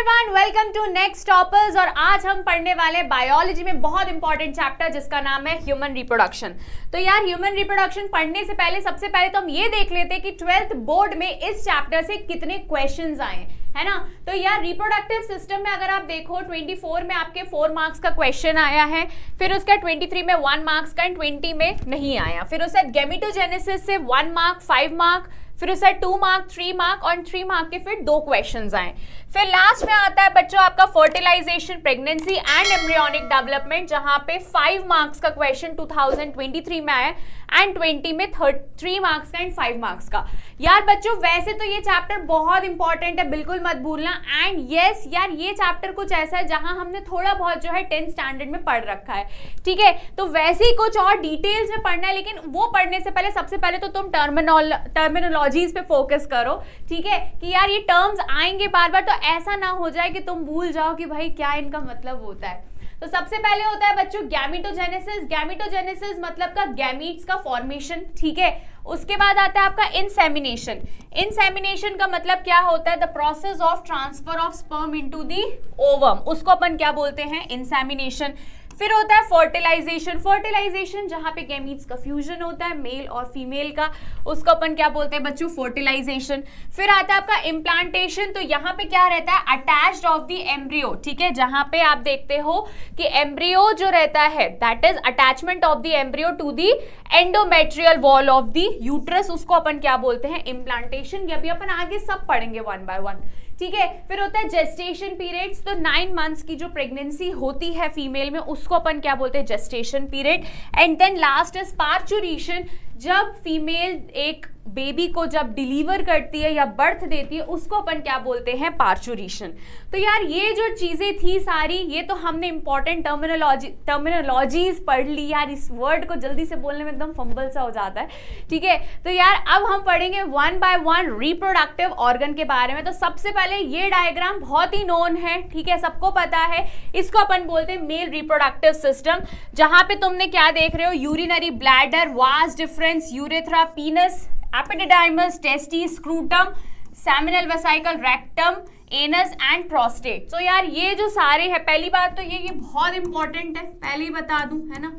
Everyone, welcome to Next Toppers. और आज हम पढ़ने वाले बायोलॉजी में बहुत इंपॉर्टेंट चैप्टर जिसका नाम है ह्यूमन रिप्रोडक्शन। तो यार ह्यूमन रिप्रोडक्शन पढ़ने से पहले सबसे पहले तो हम ये देख लेते हैं कि 12th बोर्ड में इस चैप्टर से कितने क्वेश्चंस आए, है ना। तो यार रिप्रोडक्टिव सिस्टम में अगर आप देखो 24 में आपके 4 मार्क्स का क्वेश्चन आया है, फिर उसका 23 में 1 मार्क्स का, 20 में नहीं आया। फिर उसके गैमेटोजेनेसिस से 1 मार्क, 5 मार्क, फिर उससे 2 मार्क, 3 मार्क और 3 मार्क के फिर 2 क्वेश्चंस आए। फिर लास्ट में आता है बच्चों आपका fertilisation, pregnancy and embryonic development, जहां पे 5 मार्क्स का क्वेश्चन 2023 में आया एंड 20 में 3 मार्क्स का एंड 5 मार्क्स का। यार बच्चों वैसे तो ये चैप्टर बहुत इंपॉर्टेंट है, बिल्कुल मत भूलना। एंड यस यार ये चैप्टर कुछ ऐसा है जहां हमने थोड़ा बहुत जो है 10th स्टैंडर्ड में पढ़ रखा है, ठीक है। तो वैसे ही कुछ और डिटेल्स में पढ़ना है, लेकिन वो पढ़ने से पहले सबसे पहले तो तुम टर्मिनोलॉजीज पे फोकस करो, ठीक है। कि यार ये टर्म्स आएंगे बार बार, तो ऐसा ना हो जाए कि तुम भूल जाओ कि भाई क्या इनका मतलब होता है। तो सबसे पहले होता है बच्चों गैमेटोजेनेसिस। गैमेटोजेनेसिस मतलब का गैमीट्स का फॉर्मेशन, ठीक है। उसके बाद आता है आपका इंसेमिनेशन। इंसेमिनेशन का मतलब क्या होता है? The process of transfer of sperm into the ovum, उसको अपन क्या बोलते हैं? इंसेमिनेशन। फिर होता है फर्टिलाइजेशन। फर्टिलाइजेशन जहां पे गैमीट्स का फ्यूजन होता है मेल और फीमेल का, उसको अपन क्या बोलते हैं बच्चों? फर्टिलाइजेशन। फिर आता है आपका इम्प्लांटेशन। तो यहाँ पे क्या रहता है? अटैच्ड ऑफ द एम्ब्रियो, ठीक है। जहां पे आप देखते हो कि एम्ब्रियो जो रहता है that is attachment of the embryo to the endometrial wall of the uterus, उसको अपन क्या बोलते हैं? इम्प्लांटेशन। ये अभी अपन आगे सब पढ़ेंगे 1 by 1, ठीक है। फिर होता है जेस्टेशन पीरियड्स। तो 9 मंथ्स की जो प्रेगनेंसी होती है फीमेल में, उसको अपन क्या बोलते हैं? Gestation period. And then last is parturition. जब फीमेल एक बेबी को जब डिलीवर करती है या बर्थ देती है, उसको अपन क्या बोलते हैं? पार्चुरेशन। तो यार ये जो चीजें थी सारी, ये तो हमने इंपॉर्टेंट टर्मिनोलॉजीज पढ़ ली। यार इस वर्ड को जल्दी से बोलने में एकदम फंबल सा हो जाता है, ठीक है। तो यार अब हम पढ़ेंगे 1 by 1 रिप्रोडक्टिव ऑर्गन के बारे में। तो सबसे पहले ये डायग्राम बहुत ही नोन है, ठीक है, सबको पता है। इसको अपन बोलते हैं मेल रिप्रोडक्टिव सिस्टम। जहां पे तुमने क्या देख रहे हो? Urinary bladder, vas deferens, urethra, पीनस, epididymis, testis, scrotum, seminal vesicle, rectum, anus and prostate. तो यार ये जो सारे हैं, पहली बात तो ये बहुत इंपॉर्टेंट है, पहले ही बता दूं, है ना।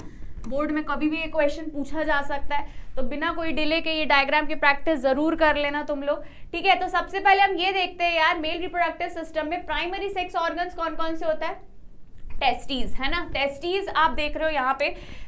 बोर्ड में कभी भी ये क्वेश्चन पूछा जा सकता है, तो बिना कोई डिले के ये डायग्राम की प्रैक्टिस जरूर कर लेना तुम लोग, ठीक है। तो सबसे पहले हम ये देखते हैं यार मेल रिप्रोडक्टिव सिस्टम में प्राइमरी सेक्स ऑर्गन्स कौन कौन से होता है? टेस्टीज, है ना। टेस्टीज आप देख रहे हो यहाँ पे,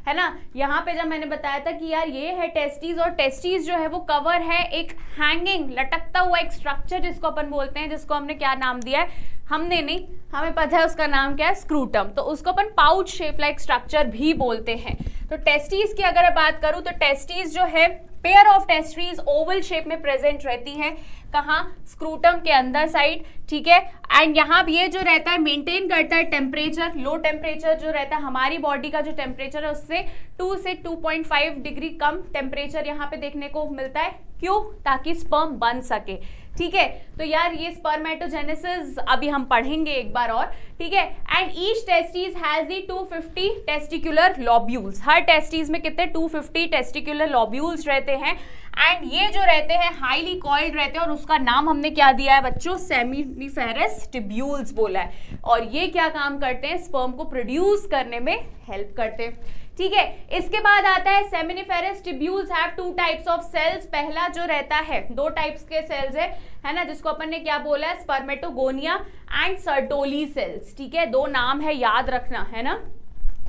है ना। यहाँ पे जब मैंने बताया था कि यार ये है टेस्टीज, और टेस्टीज जो है वो कवर है एक हैंगिंग, लटकता हुआ एक स्ट्रक्चर जिसको अपन बोलते हैं, जिसको हमने क्या नाम दिया है? हमने नहीं, हमें पता है उसका नाम क्या है? स्क्रूटम। तो उसको अपन पाउच शेप लाइक स्ट्रक्चर भी बोलते हैं। तो टेस्टीज की अगर बात करूं तो टेस्टीज जो है pair of testes oval shape में प्रेजेंट रहती है। कहाँ? स्क्रूटम के अंदर साइड, ठीक है। एंड यहाँ ये जो रहता है मेंटेन करता है टेम्परेचर, लो टेम्परेचर जो रहता है हमारी बॉडी का जो टेम्परेचर है उससे 2 से 2.5 डिग्री कम टेम्परेचर यहाँ पे देखने को मिलता है। क्यों? ताकि स्पर्म बन सके, ठीक है। तो यार ये स्पर्मेटोजेनेसिस अभी हम पढ़ेंगे एक बार और, ठीक है। And each testis has the 250 testicular lobules. हर टेस्टिस में कितने? 250 टेस्टिकुलर लॉब्यूल्स रहते हैं। एंड ये जो रहते हैं हाईली कॉइल्ड रहते हैं, और उसका नाम हमने क्या दिया है बच्चों? सेमिनिफेरस ट्यूब्यूल्स बोला है। और ये क्या काम करते हैं? स्पर्म को प्रोड्यूस करने में हेल्प करते हैं, ठीक है। इसके बाद आता है seminiferous tubules have 2 types of cells. पहला जो रहता है 2 टाइप्स के सेल्स है ना, जिसको अपन ने क्या बोला है? स्पर्मेटोगोनिया एंड सर्टोली सेल्स, ठीक है। 2 नाम है, याद रखना, है ना।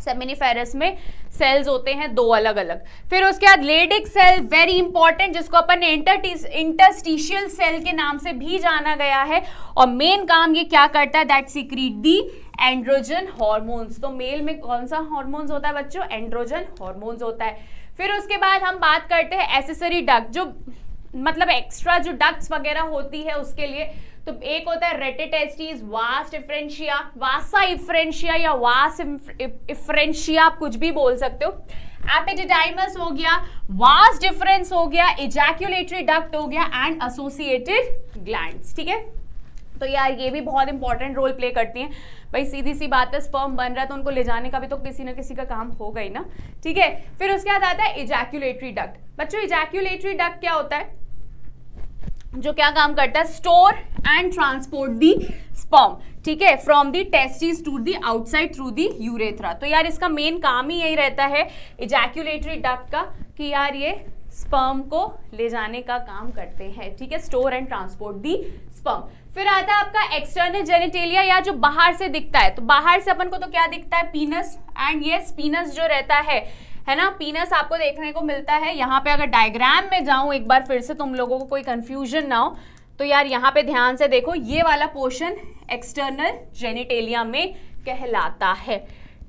सेमिनिफेरस में सेल्स होते हैं 2 अलग अलग। फिर उसके बाद लेडिक सेल, वेरी इंपॉर्टेंट, जिसको अपन ने इंटरस्टिशियल सेल के नाम से भी जाना गया है। और मेन काम ये क्या करता है? That secret the androgen hormones. तो मेल में कौन सा हॉर्मोन्स होता है बच्चों? एंड्रोजन हॉर्मोन्स होता है। फिर उसके बाद हम बात करते हैं एसेसरी डक्ट, जो मतलब एक्स्ट्रा जो डक्ट्स वगैरह होती है उसके लिए। तो एक होता है रेटिटेस्टिस, वास डिफरेंशिया, वासा इफ्रेंशिया या वास इफ्रेंशिया, आप कुछ भी बोल सकते हो। एपिडिडाइमस हो गया, वास डिफरेंस हो गया, इजैक्यूलेटरी डक्ट हो गया एंड एसोसिएटेड ग्लैंड्स, ठीक है। तो यार ये भी बहुत इंपॉर्टेंट रोल प्ले करती हैं। भाई सीधी सी बात है, स्पर्म बन रहा है तो उनको ले जाने का भी तो किसी ना किसी का काम होगा ही ना, ठीक है। फिर उसके बाद आता है इजैक्यूलेटरी डक्ट। बच्चों इजैक्यूलेटरी डक्ट क्या होता है? जो क्या काम करता है, store and transport the sperm, ठीक है, from the testis to the outside through the urethra. तो यार इसका मेन काम ही यही रहता है इजैक्यूलेटरी डक्ट का, कि यार ये स्पर्म को ले जाने का काम करते हैं, ठीक है, store and transport the sperm. फिर आता है आपका एक्सटर्नल जेनिटेलिया, या जो बाहर से दिखता है। तो बाहर से अपन को तो क्या दिखता है, पीनस, एंड ये पीनस जो रहता है ना, पीनस आपको देखने को मिलता है यहाँ पे। अगर डायग्राम में जाऊं एक बार फिर से, तुम लोगों को कोई कंफ्यूजन ना हो, तो यार यहाँ पे ध्यान से देखो, ये वाला पोर्शन एक्सटर्नल जेनिटेलिया में कहलाता है,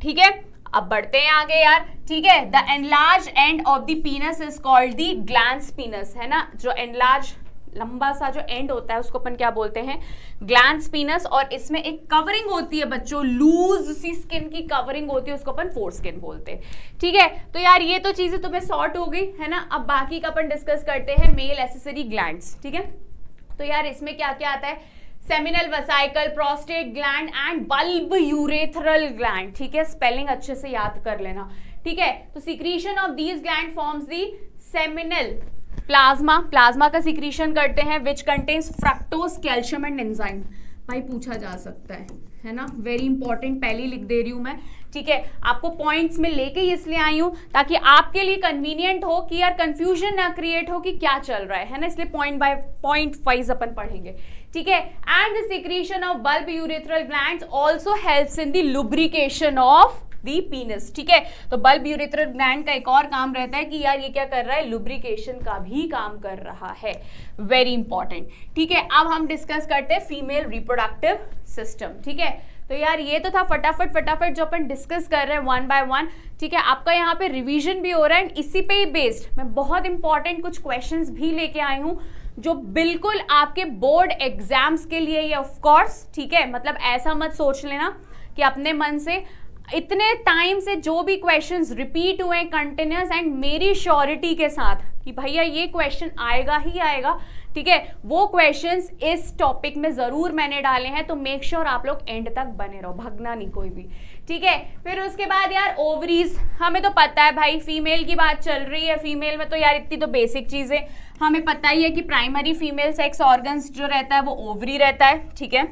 ठीक है। अब बढ़ते हैं आगे यार, ठीक है। The enlarge end of the penis is called the glans penis, है ना, जो एनलार्ज लंबा सा जो एंड होता है उसको अपन क्या बोलते हैं, ग्लैंस पीनस। और इसमें एक कवरिंग होती है बच्चों, लूज सी स्किन की कवरिंग होती है, उसको अपन फोरस्किन बोलते हैं, ठीक है। तो यार ये तो चीजें तुम्हें सॉर्ट हो गई, है ना। अब बाकी का अपन डिस्कस करते हैं मेल एसेसरी ग्लैंड्स, ठीक है। तो यार इसमें क्या क्या आता है, seminal vesicle, prostate gland and bulb urethral gland, ठीक है, स्पेलिंग अच्छे से याद कर लेना, ठीक है। तो secretion of these gland forms the seminal plasma, plasma का सिक्रीशन करते हैं which contains fructose, calcium and enzyme. भाई पूछा जा सकता है ना, वेरी इंपॉर्टेंट, पहले लिख दे रही हूं मैं, ठीक है। आपको पॉइंट्स में लेके इसलिए आई हूं ताकि आपके लिए कन्वीनियंट हो, कि यार कंफ्यूजन ना क्रिएट हो कि क्या चल रहा है ना, इसलिए पॉइंट बाय पॉइंट वाइज अपन पढ़ेंगे, ठीक है। And the secretion of bulb urethral glands also helps in the lubrication of the पीनस, ठीक है। तो बल्ब यूरेथ्रल ग्लैंड का एक और काम रहता है कि यार ये क्या कर रहा है, लुब्रिकेशन का भी काम कर रहा है, वेरी इंपॉर्टेंट, ठीक है। अब हम डिस्कस करते हैं फीमेल रिप्रोडक्टिव सिस्टम, ठीक है। तो यार ये तो था फटाफट जो अपन डिस्कस कर रहे हैं वन बाय वन, ठीक है। आपका यहाँ पे रिवीजन भी हो रहा है, इसी पे ही बेस्ड मैं बहुत इंपॉर्टेंट कुछ क्वेश्चंस भी लेके आई हूँ, जो बिल्कुल आपके बोर्ड एग्जाम्स के लिए, ऑफ कोर्स, ठीक है। मतलब ऐसा मत सोच लेना कि अपने मन से इतने टाइम से जो भी क्वेश्चंस रिपीट हुए कंटिन्यूस, एंड मेरी श्योरिटी के साथ कि भैया ये क्वेश्चन आएगा ही आएगा, ठीक है, वो क्वेश्चंस इस टॉपिक में जरूर मैंने डाले हैं। तो मेक श्योर आप लोग एंड तक बने रहो, भगना नहीं कोई भी, ठीक है। फिर उसके बाद यार ओवरीज, हमें तो पता है भाई, फीमेल की बात चल रही है, फीमेल में तो यार इतनी तो बेसिक चीजें हमें पता ही है कि प्राइमरी फीमेल सेक्स ऑर्गन्स जो रहता है वो ओवरी रहता है, ठीक है।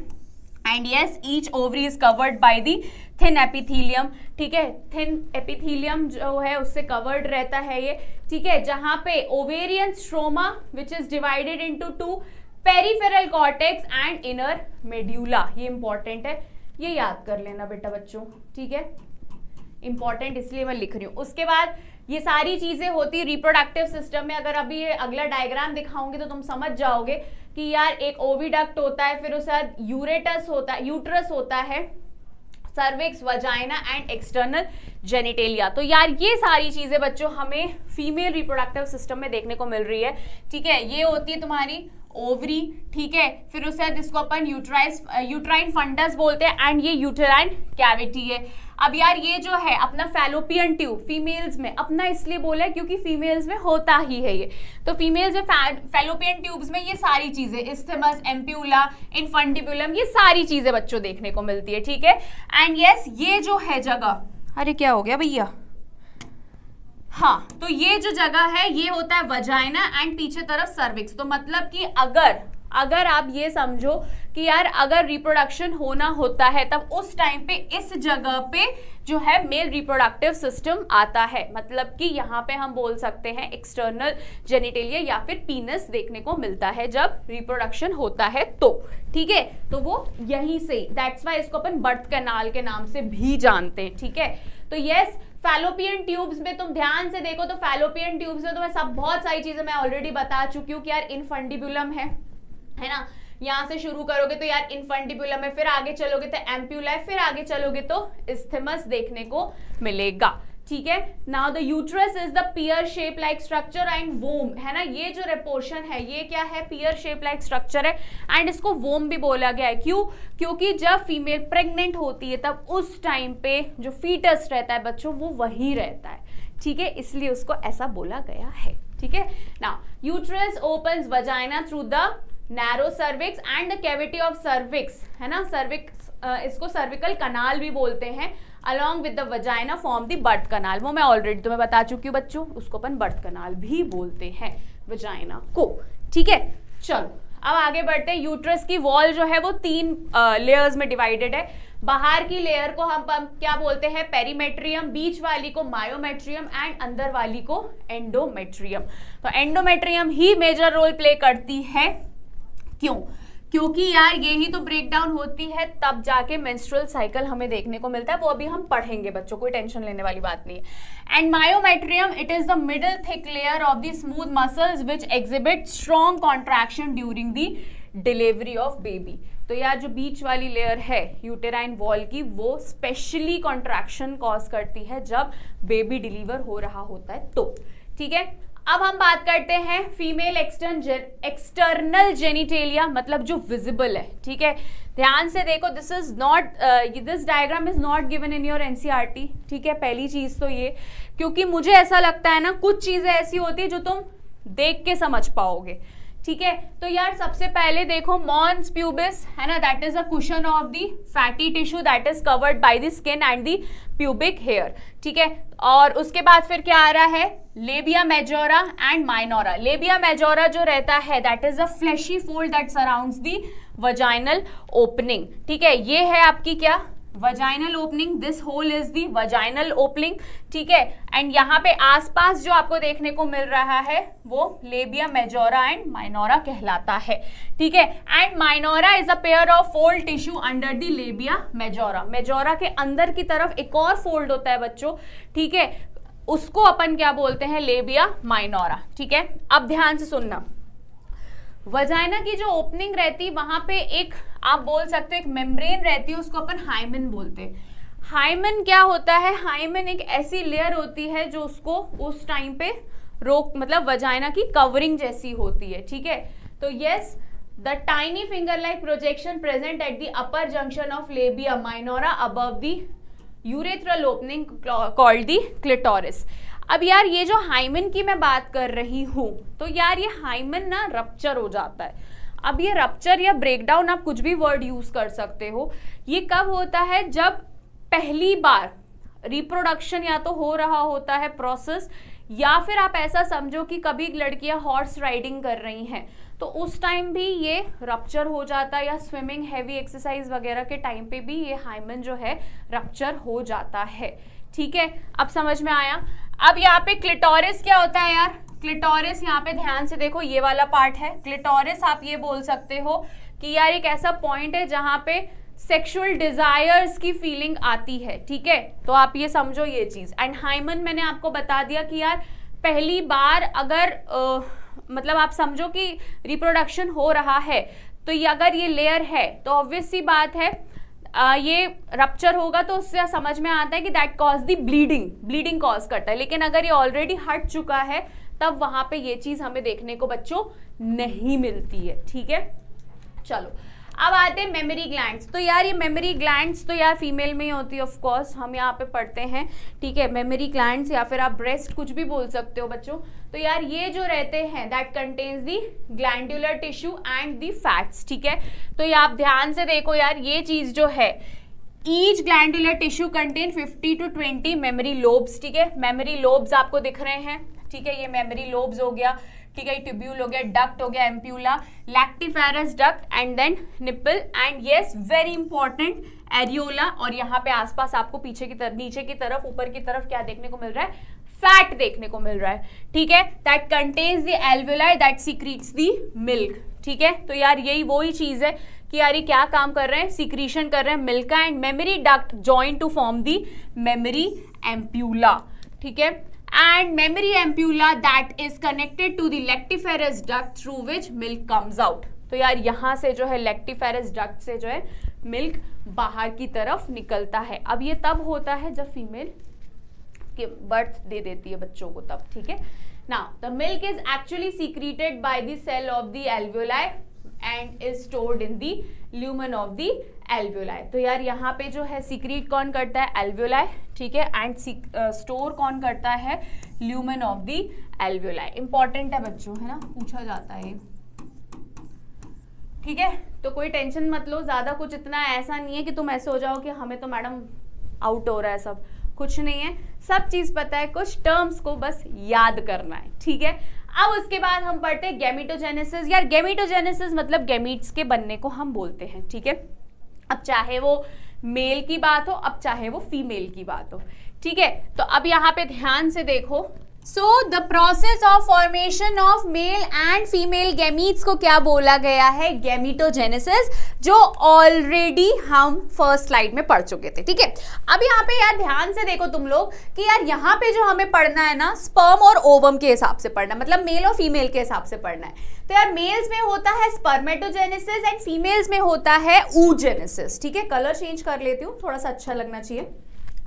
And yes, each ovary is covered by the thin epithelium, ठीक है, थिन एपिथीलियम जो है उससे कवर्ड रहता है ये, ठीक है। जहां पे ovarian stroma which is divided into two, peripheral cortex and inner medulla, ये इंपॉर्टेंट है, ये याद कर लेना बेटा बच्चों, ठीक है, इंपॉर्टेंट इसलिए मैं लिख रही हूँ। उसके बाद ये सारी चीजें होती रिप्रोडक्टिव सिस्टम में। अगर अभी ये अगला डायग्राम दिखाऊंगी तो तुम समझ जाओगे कि यार एक ओविडक्ट होता है, फिर उसके बाद यूरेटस होता है, यूट्रस होता है, cervix, vagina and external genitalia. तो यार ये सारी चीजें बच्चों हमें फीमेल रिप्रोडक्टिव सिस्टम में देखने को मिल रही है, ठीक है। ये होती है तुम्हारी ओवरी, ठीक है। फिर उसके बाद इसको अपन यूट्राइन फंडस बोलते हैं, एंड ये यूटेराइन कैविटी है। अब यार ये जो है अपना फैलोपियन ट्यूब, फीमेल्स में अपना इसलिए बोला है क्योंकि फीमेल्स में होता ही है ये। तो फीमेल्स में फैलोपियन ट्यूब्स में ये सारी चीजें, इस्थमस, एम्प्यूला, इनफंडिबुलम, ये सारी चीजें बच्चों देखने को मिलती है, ठीक है। एंड यस, ये जो है जगह, अरे क्या हो गया भैया, हाँ, तो ये जो जगह है ये होता है वजाइना एंड पीछे तरफ सर्विक्स। तो मतलब कि अगर आप ये समझो कि यार अगर रिप्रोडक्शन होना होता है तब उस टाइम पे इस जगह पे जो है मेल रिप्रोडक्टिव सिस्टम आता है। मतलब कि यहाँ पे हम बोल सकते हैं एक्सटर्नल जेनिटेलिया या फिर पीनस देखने को मिलता है जब रिप्रोडक्शन होता है तो, ठीक है। तो वो यहीं से, दैट्स वाई इसको अपन बर्थ कैनाल के नाम से भी जानते हैं, ठीक है। तो यस, फैलोपियन ट्यूब्स में तुम ध्यान से देखो तो फैलोपियन ट्यूब्स में तो मैं सब बहुत सारी चीजें मैं ऑलरेडी बता चुकी हूँ कि यार इनफंडिबुलम है ना, यहाँ से शुरू करोगे तो यार इनफंडिबुलम है, फिर आगे चलोगे तो एम्प्यूला है, फिर आगे चलोगे तो इस्थमस देखने को मिलेगा, ठीक है। Now the uterus is the pear shape like structure and womb, है ना। ये जो पोर्शन है ये क्या है, पियर शेप लाइक स्ट्रक्चर है, एंड इसको वोम भी बोला गया है। क्यों? क्योंकि जब फीमेल प्रेग्नेंट होती है तब उस टाइम पे जो फीटस रहता है बच्चों वो वही रहता है, ठीक है, इसलिए उसको ऐसा बोला गया है, ठीक है। Now uterus opens vagina through the narrow cervix and the cavity of cervix, है ना। सर्विक्स इसको सर्विकल कनाल भी बोलते हैं, along with the vagina form the birth canal. वो मैं ऑलरेडी तुम्हें बता चुकी हूँ बच्चों, उसको अपन बर्थ कनाल भी बोलते हैं वजाइना को, ठीक है। चलो अब आगे बढ़ते हैं। यूट्रस की वॉल जो है वो 3 लेयर्स में डिवाइडेड है। बाहर की लेयर को हम क्या बोलते हैं, पेरीमेट्रियम, बीच वाली को मायोमेट्रियम एंड अंदर वाली को एंडोमेट्रियम। तो एंडोमेट्रियम ही मेजर रोल प्ले करती है। क्यों? क्योंकि यार यही तो ब्रेक डाउन होती है तब जाके मेंस्ट्रुअल साइकिल हमें देखने को मिलता है। वो अभी हम पढ़ेंगे बच्चों, कोई टेंशन लेने वाली बात नहीं है। And myometrium, it is the middle thick layer of the smooth muscles which exhibit strong contraction during the delivery of baby. तो यार जो बीच वाली लेयर है यूटेराइन वॉल की, वो स्पेशली कॉन्ट्रैक्शन कॉज करती है जब बेबी डिलीवर हो रहा होता है तो। ठीक है, अब हम बात करते हैं फीमेल एक्सटर्नल जेनिटेलिया, मतलब जो विजिबल है। ठीक है, ध्यान से देखो, this diagram is not given in your NCERT. ठीक है, पहली चीज तो ये, क्योंकि मुझे ऐसा लगता है ना कुछ चीजें ऐसी होती है जो तुम देख के समझ पाओगे। ठीक है, तो यार सबसे पहले देखो मॉन्स प्यूबिस है ना, that is a cushion of the fatty tissue that is covered by the skin and the pubic hair. ठीक है, और उसके बाद फिर क्या आ रहा है, labia majora and minora. Labia majora जो रहता है that is a fleshy fold that surrounds the vaginal opening. ठीक है, ये है आपकी क्या, vaginal opening, this hole is the vaginal opening. ठीक है, एंड यहाँ पे आसपास जो आपको देखने को मिल रहा है वो लेबिया मेजोरा एंड माइनोरा कहलाता है। ठीक है, and minora is a pair of fold tissue under the labia majora. Majora के अंदर की तरफ एक और फोल्ड होता है बच्चों। ठीक है, उसको अपन क्या बोलते हैं, लेबिया माइनोरा। ठीक है, अब ध्यान से सुनना, वजाइना की जो ओपनिंग रहती है वहां पे एक आप बोल सकते हो एक मेम्ब्रेन रहती है, उसको अपन हाइमन बोलते हैं। हाइमन क्या होता है, हाइमन एक ऐसी लेयर होती है जो उसको उस टाइम पे मतलब वजाइना की कवरिंग जैसी होती है। ठीक है, तो yes, the tiny finger like projection present at the upper junction of labia minora above the urethral opening called the clitoris. अब यार ये जो हाइमन की मैं बात कर रही हूं, तो यार ये हाइमन ना रप्चर हो जाता है। अब ये रप्चर या ब्रेकडाउन, आप कुछ भी वर्ड यूज कर सकते हो, ये कब होता है, जब पहली बार रिप्रोडक्शन या तो हो रहा होता है प्रोसेस, या फिर आप ऐसा समझो कि कभी लड़कियां हॉर्स राइडिंग कर रही हैं तो उस टाइम भी ये रप्चर हो जाता है, या स्विमिंग हैवी एक्सरसाइज वगैरह के टाइम पे भी ये हाइमन जो है रप्चर हो जाता है। ठीक है, अब समझ में आया। अब यहाँ पे क्लिटोरिस क्या होता है यार, क्लिटोरिस यहाँ पे ध्यान से देखो, ये वाला पार्ट है क्लिटोरिस। आप ये बोल सकते हो कि यार एक ऐसा पॉइंट है जहाँ पे सेक्सुअल डिजायर्स की फीलिंग आती है। ठीक है, तो आप ये समझो ये चीज। एंड हाइमन मैंने आपको बता दिया कि यार पहली बार अगर मतलब आप समझो कि रिप्रोडक्शन हो रहा है, तो ये अगर ये लेयर है तो ऑब्वियस सी बात है ये रप्चर होगा, तो उससे समझ में आता है कि that cause the bleeding cause करता है। लेकिन अगर ये ऑलरेडी हट चुका है तब वहां पे ये चीज हमें देखने को बच्चों नहीं मिलती है। ठीक है, चलो अब आते हैं मेमोरी ग्लैंड्स। तो यार ये मेमोरी ग्लैंड्स तो यार फीमेल में ही होती है ऑफ कोर्स, हम यहाँ पे पढ़ते हैं। ठीक है, मेमोरी ग्लैंड्स या फिर आप ब्रेस्ट कुछ भी बोल सकते हो बच्चों। तो यार ये जो रहते हैं that contains the glandular tissue and the fats. ठीक है, तो ये आप ध्यान से देखो यार, ये चीज जो है each glandular tissue contain 50 to 20 memory lobes. ठीक है, मेमोरी लोब्स आपको दिख रहे हैं। ठीक है, ये मेमोरी लोब्स हो गया। ठीक है, ट्यूब्यूल हो गया, डक्ट हो गया, ampulla, lactiferous duct and then nipple and yes very important areola. और यहाँ पे आसपास आपको पीछे की तरफ, नीचे की तरफ, ऊपर की तरफ क्या देखने को मिल रहा है, फैट देखने को मिल रहा है। ठीक है, that contains the alveoli that secrets the milk. ठीक है, तो यार यही वही चीज है कि यार ये क्या काम कर रहे हैं, सीक्रीशन कर रहे हैं मिल्क का। And mammary duct join to form the mammary ampulla. ठीक है, and memory ampulla that is connected to the lactiferous duct through which milk comes out। तो यार यहाँ से जो है lactiferous duct से जो है मिल्क बाहर की तरफ निकलता है। अब ये तब होता है जब फीमेल के बर्थ दे देती है बच्चों को तब। ठीक है, now the milk is actually secreted by the cell of the alveoli and is stored in the lumen of the alveoli। तो यार यहाँ पे जो है सीक्रेट कौन करता है, alveoli। ठीक है, एंड स्टोर कौन करता है, lumen of the alveoli. Important है बच्चों, है ना, पूछा जाता है। ठीक है, तो कोई टेंशन मत लो, ज्यादा कुछ इतना ऐसा नहीं है कि तुम ऐसे हो जाओ कि हमें तो मैडम आउट हो रहा है, सब कुछ नहीं है, सब चीज पता है, कुछ टर्म्स को बस याद करना है। ठीक है, अब उसके बाद हम पढ़ते हैं गैमेटोजेनेसिस। यार गैमेटोजेनेसिस मतलब गैमीट्स के बनने को हम बोलते हैं, ठीक है। अब चाहे वो मेल की बात हो, अब चाहे वो फीमेल की बात हो, ठीक है। तो अब यहाँ पे ध्यान से देखो, so the process of formation of male and female gametes को क्या बोला गया है, गैमेटोजेनेसिस, जो ऑलरेडी हम फर्स्ट स्लाइड में पढ़ चुके थे, ठीक है। अब यहाँ पे यार ध्यान से देखो तुम लोग कि यार यहाँ पे जो हमें पढ़ना है ना, स्पर्म और ओवम के हिसाब से पढ़ना, मतलब मेल और फीमेल के हिसाब से पढ़ना है। तो यार मेल्स में होता है स्पर्मेटोजेनेसिस एंड फीमेल्स में होता है oogenesis, ठीक है। कलर चेंज कर लेती हूँ, थोड़ा सा अच्छा लगना चाहिए,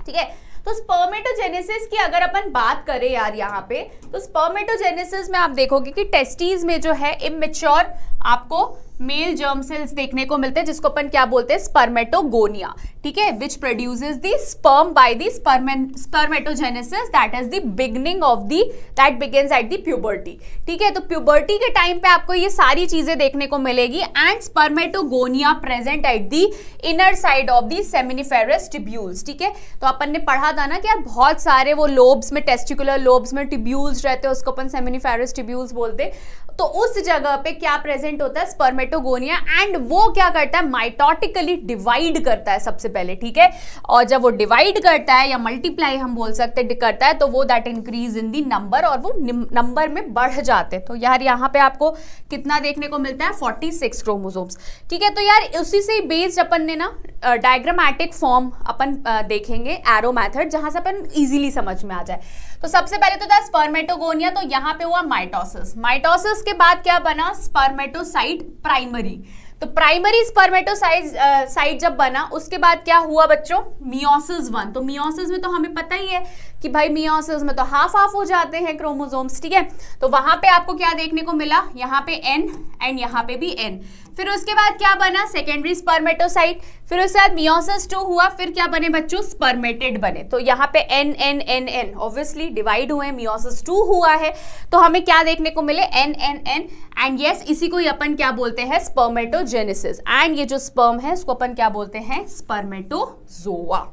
ठीक है। तो स्पर्मेटोजेनेसिस की अगर अपन बात करें यार यहाँ पे, तो स्पर्मेटोजेनेसिस में आप देखोगे कि टेस्टीज में जो है इमेच्योर आपको मेल जर्म सेल्स देखने को मिलते हैं, जिसको अपन क्या बोलते हैं, स्पर्मेटोगोनिया, ठीक है, which produces the sperm by the spermatogenesis, that is the beginning of the, that begins at the puberty, ठीक है। तो प्यूबर्टी के टाइम पे आपको ये सारी चीजें देखने को मिलेगी, and spermatogonia present at the inner side of the seminiferous tubules, ठीक है। तो अपन ने पढ़ा था ना कि यार बहुत सारे वो लोब्स में, टेस्टिकुलर लोब्स में ट्यूब्यूल्स रहते हैं, उसको अपन सेमिनिफेरस ट्यूब्यूल्स बोलते। तो उस जगह पे क्या प्रेजेंट होता है, स्पर्मेटोगोनिया, एंड वो क्या करता है, माइटोटिकली डिवाइड करता है सबसे पहले, ठीक है। और जब वो डिवाइड करता है या मल्टीप्लाई हम बोल सकते हैं करता है, तो वो that increase in the number, और वो नंबर में बढ़ जाते हैं। तो यार यहाँ पे आपको कितना देखने को मिलता है, 46 क्रोमोसोम्स, ठीक है। तो यार उसी से बेस्ड अपन ने ना डायग्रामेटिक फॉर्म अपन देखेंगे, एरो मेथड, जहां से अपन इजीली समझ में आ जाए। तो सबसे पहले तो था स्पर्मेटोगोनिया, तो यहाँ पे हुआ माइटोसिस, माइटोसिस के बाद क्या बना, स्पर्मेटोसाइट प्राइमरी। तो प्राइमरी स्पर्मेटोसाइट जब बना, उसके बाद क्या हुआ बच्चों, मियोसिस 1। तो मियोसिस में तो हमें पता ही है कि भाई मियोसिस में तो हाफ हो जाते हैं क्रोमोसोम्स, ठीक है। तो वहां पे आपको क्या देखने को मिला, यहाँ पे N एंड यहाँ पे भी N। फिर उसके बाद क्या बना, सेकेंडरी स्पर्मेटोसाइट। फिर उसके बाद मियोसिस 2 हुआ, फिर क्या बने बच्चों, स्पर्मेटेड बने। तो यहाँ पे N N N N obviously divide हुए, मियोसिस 2 हुआ है, तो हमें क्या देखने को मिले, N N N, and yes इसी को ही अपन क्या बोलते हैं, स्पर्मेटोजेनेसिस। एंड ये जो स्पर्म है इसको अपन क्या बोलते हैं, स्पर्मेटोजोआ,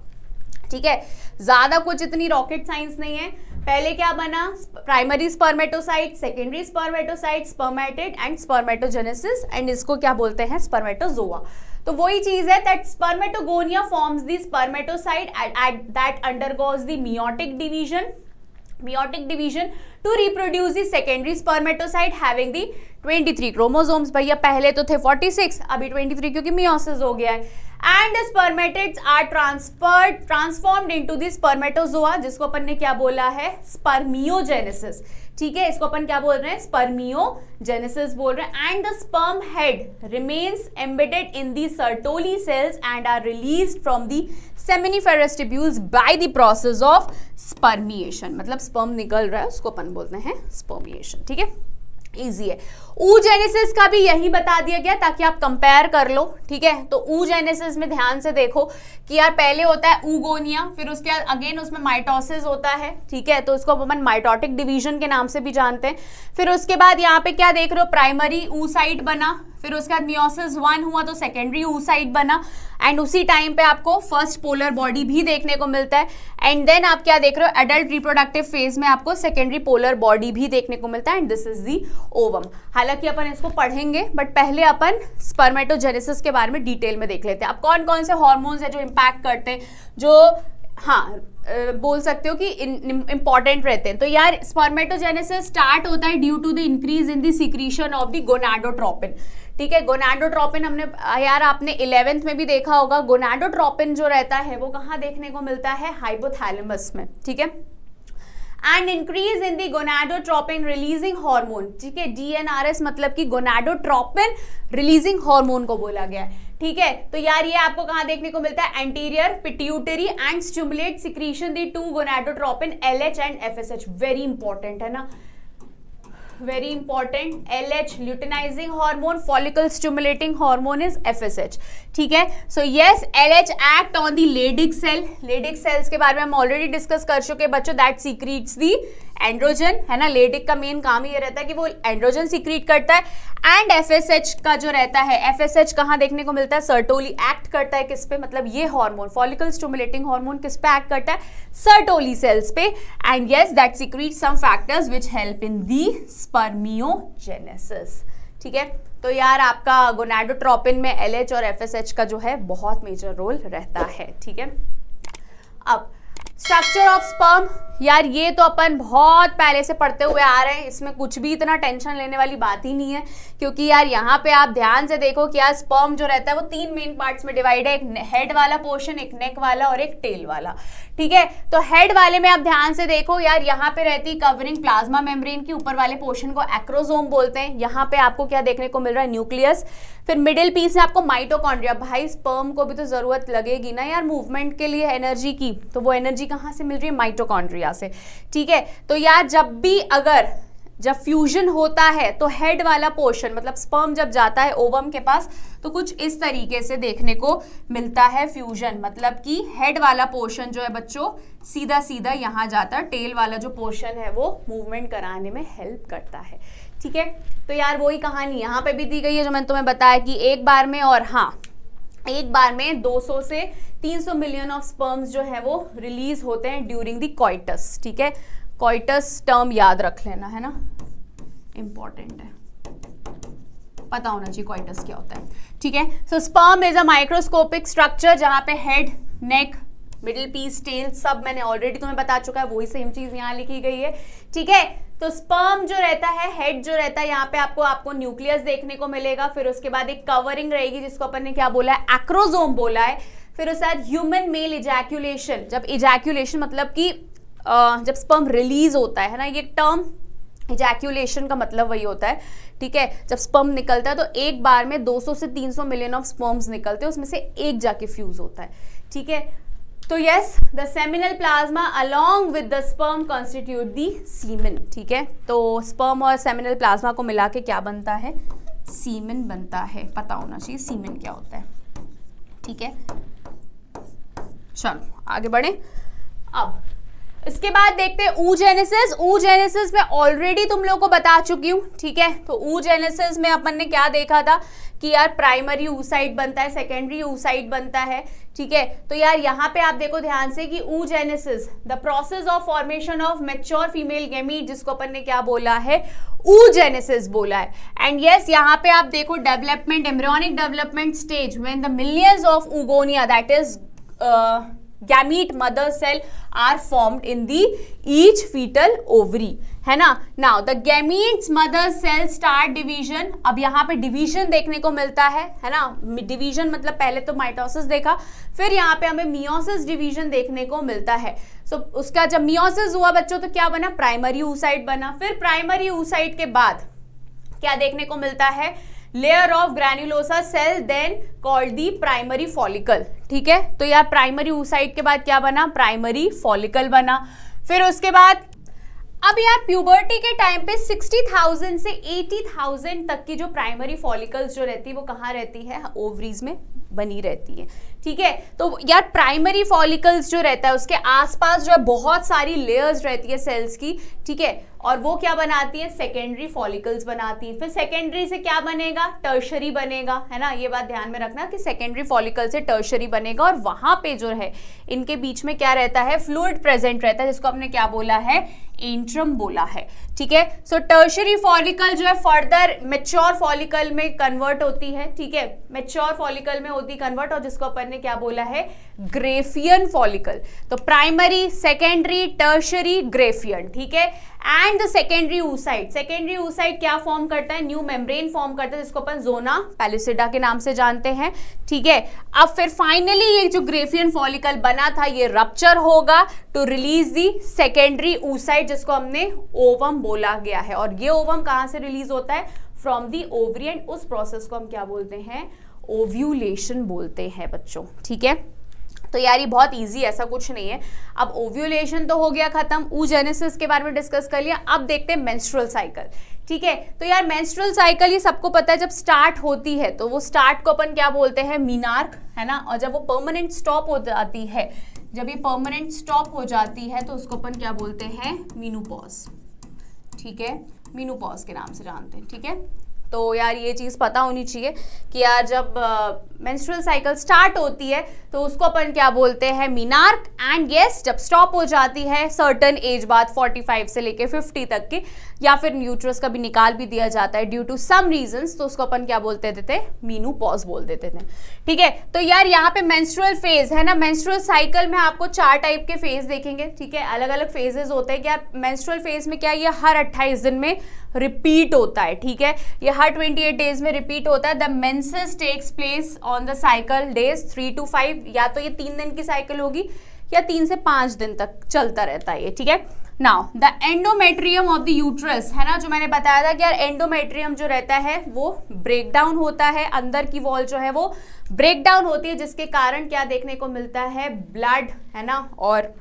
ठीक है। ज्यादा कुछ इतनी रॉकेट साइंस नहीं है। पहले क्या बना, primary spermatocyte, secondary spermatocyte, spermatid and spermatogenesis, and इसको क्या बोलते हैं, स्पर्मेटोजोआ। तो वही चीज है, that spermatogonia forms the spermatocyte that undergoes the meiotic division to reproduce the secondary spermatocyte having the 23 chromosomes। भैया पहले तो थे 46, अभी 23 क्योंकि मियोसिस हो गया है। And spermatids are transformed into the spermatozoa, जिसको अपन ने क्या बोला है, स्पर्मियोजेनेसिस, ठीक है। इसको अपन क्या बोल रहे हैं, स्पर्मियोजेनेसिस बोल रहे हैं। And the sperm head remains embedded in the Sertoli cells and are released from the seminiferous tubules by the process of spermiation, मतलब स्पर्म निकल रहा है उसको अपन बोलते हैं स्पर्मिएशन, ठीक है। इजी है। oogenesis का भी यही बता दिया गया ताकि आप कंपेयर कर लो, ठीक है। तो oogenesis में ध्यान से देखो कि यार पहले होता है oogonia, फिर उसके बाद अगेन उसमें माइटोसिस होता है, ठीक है। तो इसको अपन माइटोटिक डिवीजन के नाम से भी जानते हैं। फिर उसके बाद यहाँ पे क्या देख रहे हो, प्राइमरी oocyte बना, फिर उसके बाद मियोसिस 1 हुआ तो सेकेंडरी oocyte बना, एंड उसी टाइम पे आपको फर्स्ट पोलर बॉडी भी देखने को मिलता है। एंड देन आप क्या देख रहे हो, एडल्ट रिप्रोडक्टिव फेज में आपको सेकेंडरी पोलर बॉडी भी देखने को मिलता है, and this is the ovum. हालांकि अपन इसको पढ़ेंगे, बट पहले अपन स्पर्मेटोजेनेसिस के बारे में डिटेल में देख लेते हैं। अब कौन कौन से हॉर्मोन्स है जो इम्पैक्ट करते हैं, जो हाँ बोल सकते हो कि इंपॉर्टेंट रहते हैं। तो यार स्पर्मेटोजेनेसिस स्टार्ट होता है due to the increase in the secretion of the gonadotropin, ठीक है। गोनाडोट्रोपिन हमने यार आपने 11th में भी देखा होगा, गोनाडोट्रोपिन जो रहता है वो कहाँ देखने को मिलता है, हाइपोथैलेमस में, ठीक है। And increase in the gonadotropin releasing hormone, ठीक है। DNRS मतलब कि गोनाडोट्रोपिन रिलीजिंग हार्मोन को बोला गया है, ठीक है। तो यार ये आपको कहाँ देखने को मिलता है, anterior pituitary and stimulate secretion the 2 gonadotropin LH and FSH, very important है ना, very important। LH luteinizing hormone, follicle stimulating hormone is FSH, ठीक है। So yes, LH act on the Leydig cell, Leydig cells के बारे में हम already discuss कर चुके बच्चों, that secretes the एंड्रोजन, है ना, लेडिक का मेन काम ही ये रहता है कि वो एंड्रोजन सीक्रेट करता है, एंड एफएसएच का जो रहता है, एफएसएच कहाँ देखने को मिलता है, सर्टोली एक्ट करता है किस पे, मतलब ये हार्मोन फॉलिकल स्टिमुलेटिंग हार्मोन किस पे एक्ट करता है, सर्टोली सेल्स पे, and yes that secrete some factors which help in the spermiogenesis. ठीक है, तो यार आपका गोनाडोट्रोपिन में एलएच और एफएसएच का जो है बहुत मेजर रोल रहता है। ठीक है, अब स्ट्रक्चर ऑफ स्पर्म, यार ये तो अपन बहुत पहले से पढ़ते हुए आ रहे हैं, इसमें कुछ भी इतना टेंशन लेने वाली बात ही नहीं है, क्योंकि यार यहाँ पे आप ध्यान से देखो कि यार स्पर्म जो रहता है वो 3 मेन पार्ट्स में डिवाइड है, एक हेड वाला पोर्शन, एक नेक वाला और एक टेल वाला। ठीक है, तो हेड वाले में आप ध्यान से देखो यार, यहाँ पे रहती कवरिंग प्लाज्मा मेम्ब्रेन की, ऊपर वाले पोर्शन को एक्रोसोम बोलते हैं, यहाँ पे आपको क्या देखने को मिल रहा है, न्यूक्लियस, फिर मिडिल पीस में आपको माइटोकॉन्ड्रिया। भाई स्पर्म को भी तो जरूरत लगेगी ना यार मूवमेंट के लिए एनर्जी की, तो वो एनर्जी कहाँ से मिल रही है, माइटोकॉन्ड्रिया से। ठीक है, तो यार जब फ्यूजन होता है तो हेड वाला पोर्शन, मतलब स्पर्म जब जाता है ओवम के पास तो कुछ इस तरीके से देखने को मिलता है फ्यूजन, मतलब कि हेड वाला पोर्शन जो है बच्चों सीधा सीधा यहाँ जाता है, टेल वाला जो पोर्शन है वो मूवमेंट कराने में हेल्प करता है। ठीक है, तो यार वही कहानी यहाँ पे भी दी गई है जो मैंने तुम्हें बताया कि एक बार में, और हाँ एक बार में 200 से 300 मिलियन ऑफ स्पर्म्स जो है वो रिलीज होते हैं ड्यूरिंग द कॉइटस। ठीक है, कॉइटस टर्म याद रख लेना, है ना, इंपॉर्टेंट है, पता होना चाहिए कॉइटस क्या होता है। ठीक है, so sperm is a microscopic structure जहां पे head, neck, middle piece, tail सब मैंने ऑलरेडी तुम्हें बता चुका है, वही सेम चीज यहाँ लिखी गई है। ठीक है, तो स्पर्म जो रहता है, हेड जो रहता है, यहाँ पे आपको न्यूक्लियस देखने को मिलेगा, फिर उसके बाद एक कवरिंग रहेगी जिसको अपन ने क्या बोला है, एक्रोसोम बोला है, फिर उसके बाद ह्यूमन मेल इजैक्यूलेशन, जब इजैक्यूलेशन मतलब कि जब स्पर्म रिलीज होता है ना, ये टर्म इजैक्यूलेशन का मतलब वही होता है। ठीक है, जब स्पर्म निकलता है तो एक बार में 200 से 300 मिलियन ऑफ स्पर्म्स निकलते हैं, उसमें से एक जाके फ्यूज होता है। ठीक है, तो yes the seminal plasma along with the sperm constitute the semen. ठीक है, तो स्पर्म और सेमिनल प्लाज्मा को मिला के क्या बनता है, सीमेन बनता है, पता होना चाहिए सीमेन क्या होता है। ठीक है, चलो आगे बढ़े। अब इसके बाद देखते हैं oogenesis। oogenesis में ऑलरेडी तुम लोगों को बता चुकी हूँ। ठीक है, तो oogenesis में अपन ने क्या देखा था कि यार प्राइमरी oocyte बनता है, सेकेंडरी oocyte बनता है। ठीक है, तो यार यहाँ पे आप देखो ध्यान से कि oogenesis the process of formation of mature female gamete, जिसको अपन ने क्या बोला है, oogenesis बोला है। एंड यस यहाँ पे आप देखो development, embryonic development stage when the millions of oogonia that is gamete mother cell are formed in the each fetal ovary, है ना। now the gametes mother cell start division, अब यहाँ पे डिवीजन देखने को मिलता है ना, डिवीजन मतलब पहले तो माइटोसिस देखा, फिर यहाँ पे हमें मियोसिस डिवीजन देखने को मिलता है। सो उसका जब मियोसिस हुआ बच्चों तो क्या बना, प्राइमरी oocyte बना, फिर प्राइमरी oocyte के बाद क्या देखने को मिलता है, layer of granulosa cell then called the primary follicle. ठीक है, तो यार प्राइमरी oocyte के बाद क्या बना, प्राइमरी फॉलिकल बना। फिर उसके बाद अब यार प्यूबर्टी के टाइम पे 60,000 से 80,000 तक की जो प्राइमरी फॉलिकल्स जो रहती है वो कहाँ रहती है, ओवरीज में बनी रहती है। ठीक है, तो यार प्राइमरी फॉलिकल्स जो रहता है उसके आसपास जो है बहुत सारी लेयर्स रहती है सेल्स की। ठीक है, और वो क्या बनाती है, सेकेंडरी फॉलिकल्स बनाती है। फिर सेकेंडरी से क्या बनेगा, टर्शरी बनेगा, है ना, ये बात ध्यान में रखना कि सेकेंडरी फॉलिकल से टर्शरी बनेगा, और वहां पे जो है इनके बीच में क्या रहता है, फ्लूइड प्रेजेंट रहता है, जिसको हमने क्या बोला है, एंट्रम बोला है। ठीक है, सो टर्शरी फॉलिकल जो है फर्दर मेच्योर फॉलिकल में कन्वर्ट होती है। ठीक है, मेच्योर फॉलिकल में होती कन्वर्ट, और जिसको अपन ने क्या बोला है, ग्रेफियन फॉलिकल। तो प्राइमरी, सेकेंडरी, टर्शरी, ग्रेफियन। ठीक है, and the secondary oocyte, secondary oocyte क्या फॉर्म करता है, न्यू मेम्ब्रेन फॉर्म करता है, जिसको अपन जोना पैलिसिडा के नाम से जानते हैं। ठीक है, अब फिर फाइनली ये जो ग्रेफियन फॉलिकल बना था ये रप्चर होगा to release the secondary oocyte, जिसको हमने ओवम बोला गया है। और ये ओवम कहाँ से रिलीज होता है, फ्रॉम दी ओवरी, एंड उस प्रोसेस को हम क्या बोलते हैं, ओव्यूलेशन बोलते हैं बच्चों। ठीक है, तो यार ये बहुत इजी, ऐसा कुछ नहीं है। अब ओव्यूलेशन तो हो गया खत्म, oogenesis के बारे में डिस्कस कर लिया। अब देखते हैं मेंस्ट्रुअल साइकिल। ठीक है, तो यार मेंस्ट्रुअल साइकिल ये सबको पता है, जब स्टार्ट होती है तो वो स्टार्ट को अपन क्या बोलते हैं, मीनार्क, है ना, और जब वो परमानेंट स्टॉप हो जाती है जब ये परमानेंट स्टॉप हो जाती है तो उसको अपन क्या बोलते हैं, मीनोपॉज, ठीक है, मीनोपॉज के नाम से जानते हैं, ठीक है। तो यार ये चीज़ पता होनी चाहिए कि यार जब मेंस्ट्रुअल साइकिल स्टार्ट होती है तो उसको अपन क्या बोलते हैं, मीनार्क, एंड यस जब स्टॉप हो जाती है सर्टन एज बाद 45 से लेके 50 तक की, या फिर यूट्रस का भी निकाल भी दिया जाता है ड्यू टू सम रीजंस, तो उसको अपन क्या बोलते थे, मीनोपॉज बोल देते थे, ठीक है। तो यार यहाँ पे मेंस्ट्रुअल फेज है ना, मेंस्ट्रुअल साइकिल में आपको 4 टाइप के फेज देखेंगे, ठीक है, अलग अलग फेजेस होते हैं। क्या मेंस्ट्रुअल फेज में क्या ये हर 28 दिन में रिपीट होता है, ठीक है, ये हर 28 डेज में रिपीट होता है। The menses takes place on the cycle days 3 to 5, या तो ये 3 दिन की साइकिल होगी या 3 से 5 दिन तक चलता रहता है ये, ठीक है। Now the endometrium of the uterus है ना, जो मैंने बताया था कि यार एंडोमेट्रियम जो रहता है वो ब्रेक डाउन होता है, अंदर की वॉल जो है वो ब्रेक डाउन होती है, जिसके कारण क्या देखने को मिलता है, ब्लड है ना, और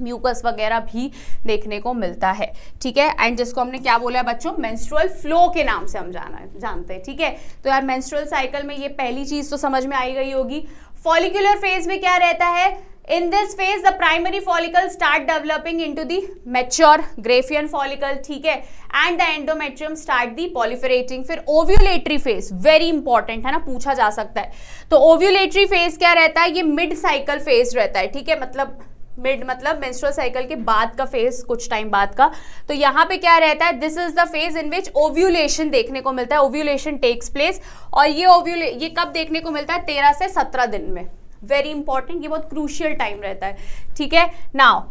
म्यूकस वगैरह भी देखने को मिलता है, ठीक है। एंड जिसको हमने क्या बोला है बच्चों, मेंस्ट्रुअल फ्लो के नाम से हम जानते हैं, ठीक है। तो यार मेंस्ट्रुअल साइकिल में ये पहली चीज तो समझ में आई गई होगी। फॉलिकुलर फेज में क्या रहता है, in this phase the primary follicle start developing into the mature Graafian follicle, ठीक है, and the endometrium start the proliferating. फिर ओव्यूलेटरी फेज वेरी इंपॉर्टेंट है ना, पूछा जा सकता है। तो ओव्यूलेटरी फेज क्या रहता है, ये मिड साइकिल फेज रहता है, ठीक है, मतलब मेंस्ट्रुअल साइकिल के बाद का फेज, कुछ टाइम बाद का। तो यहाँ पे क्या रहता है, this is the phase in which ovulation देखने को मिलता है, ओव्यूलेशन टेक्स प्लेस, और ये कब देखने को मिलता है, 13 से 17 दिन में। वेरी इंपॉर्टेंट, ये बहुत क्रूशियल टाइम रहता है, ठीक है। Now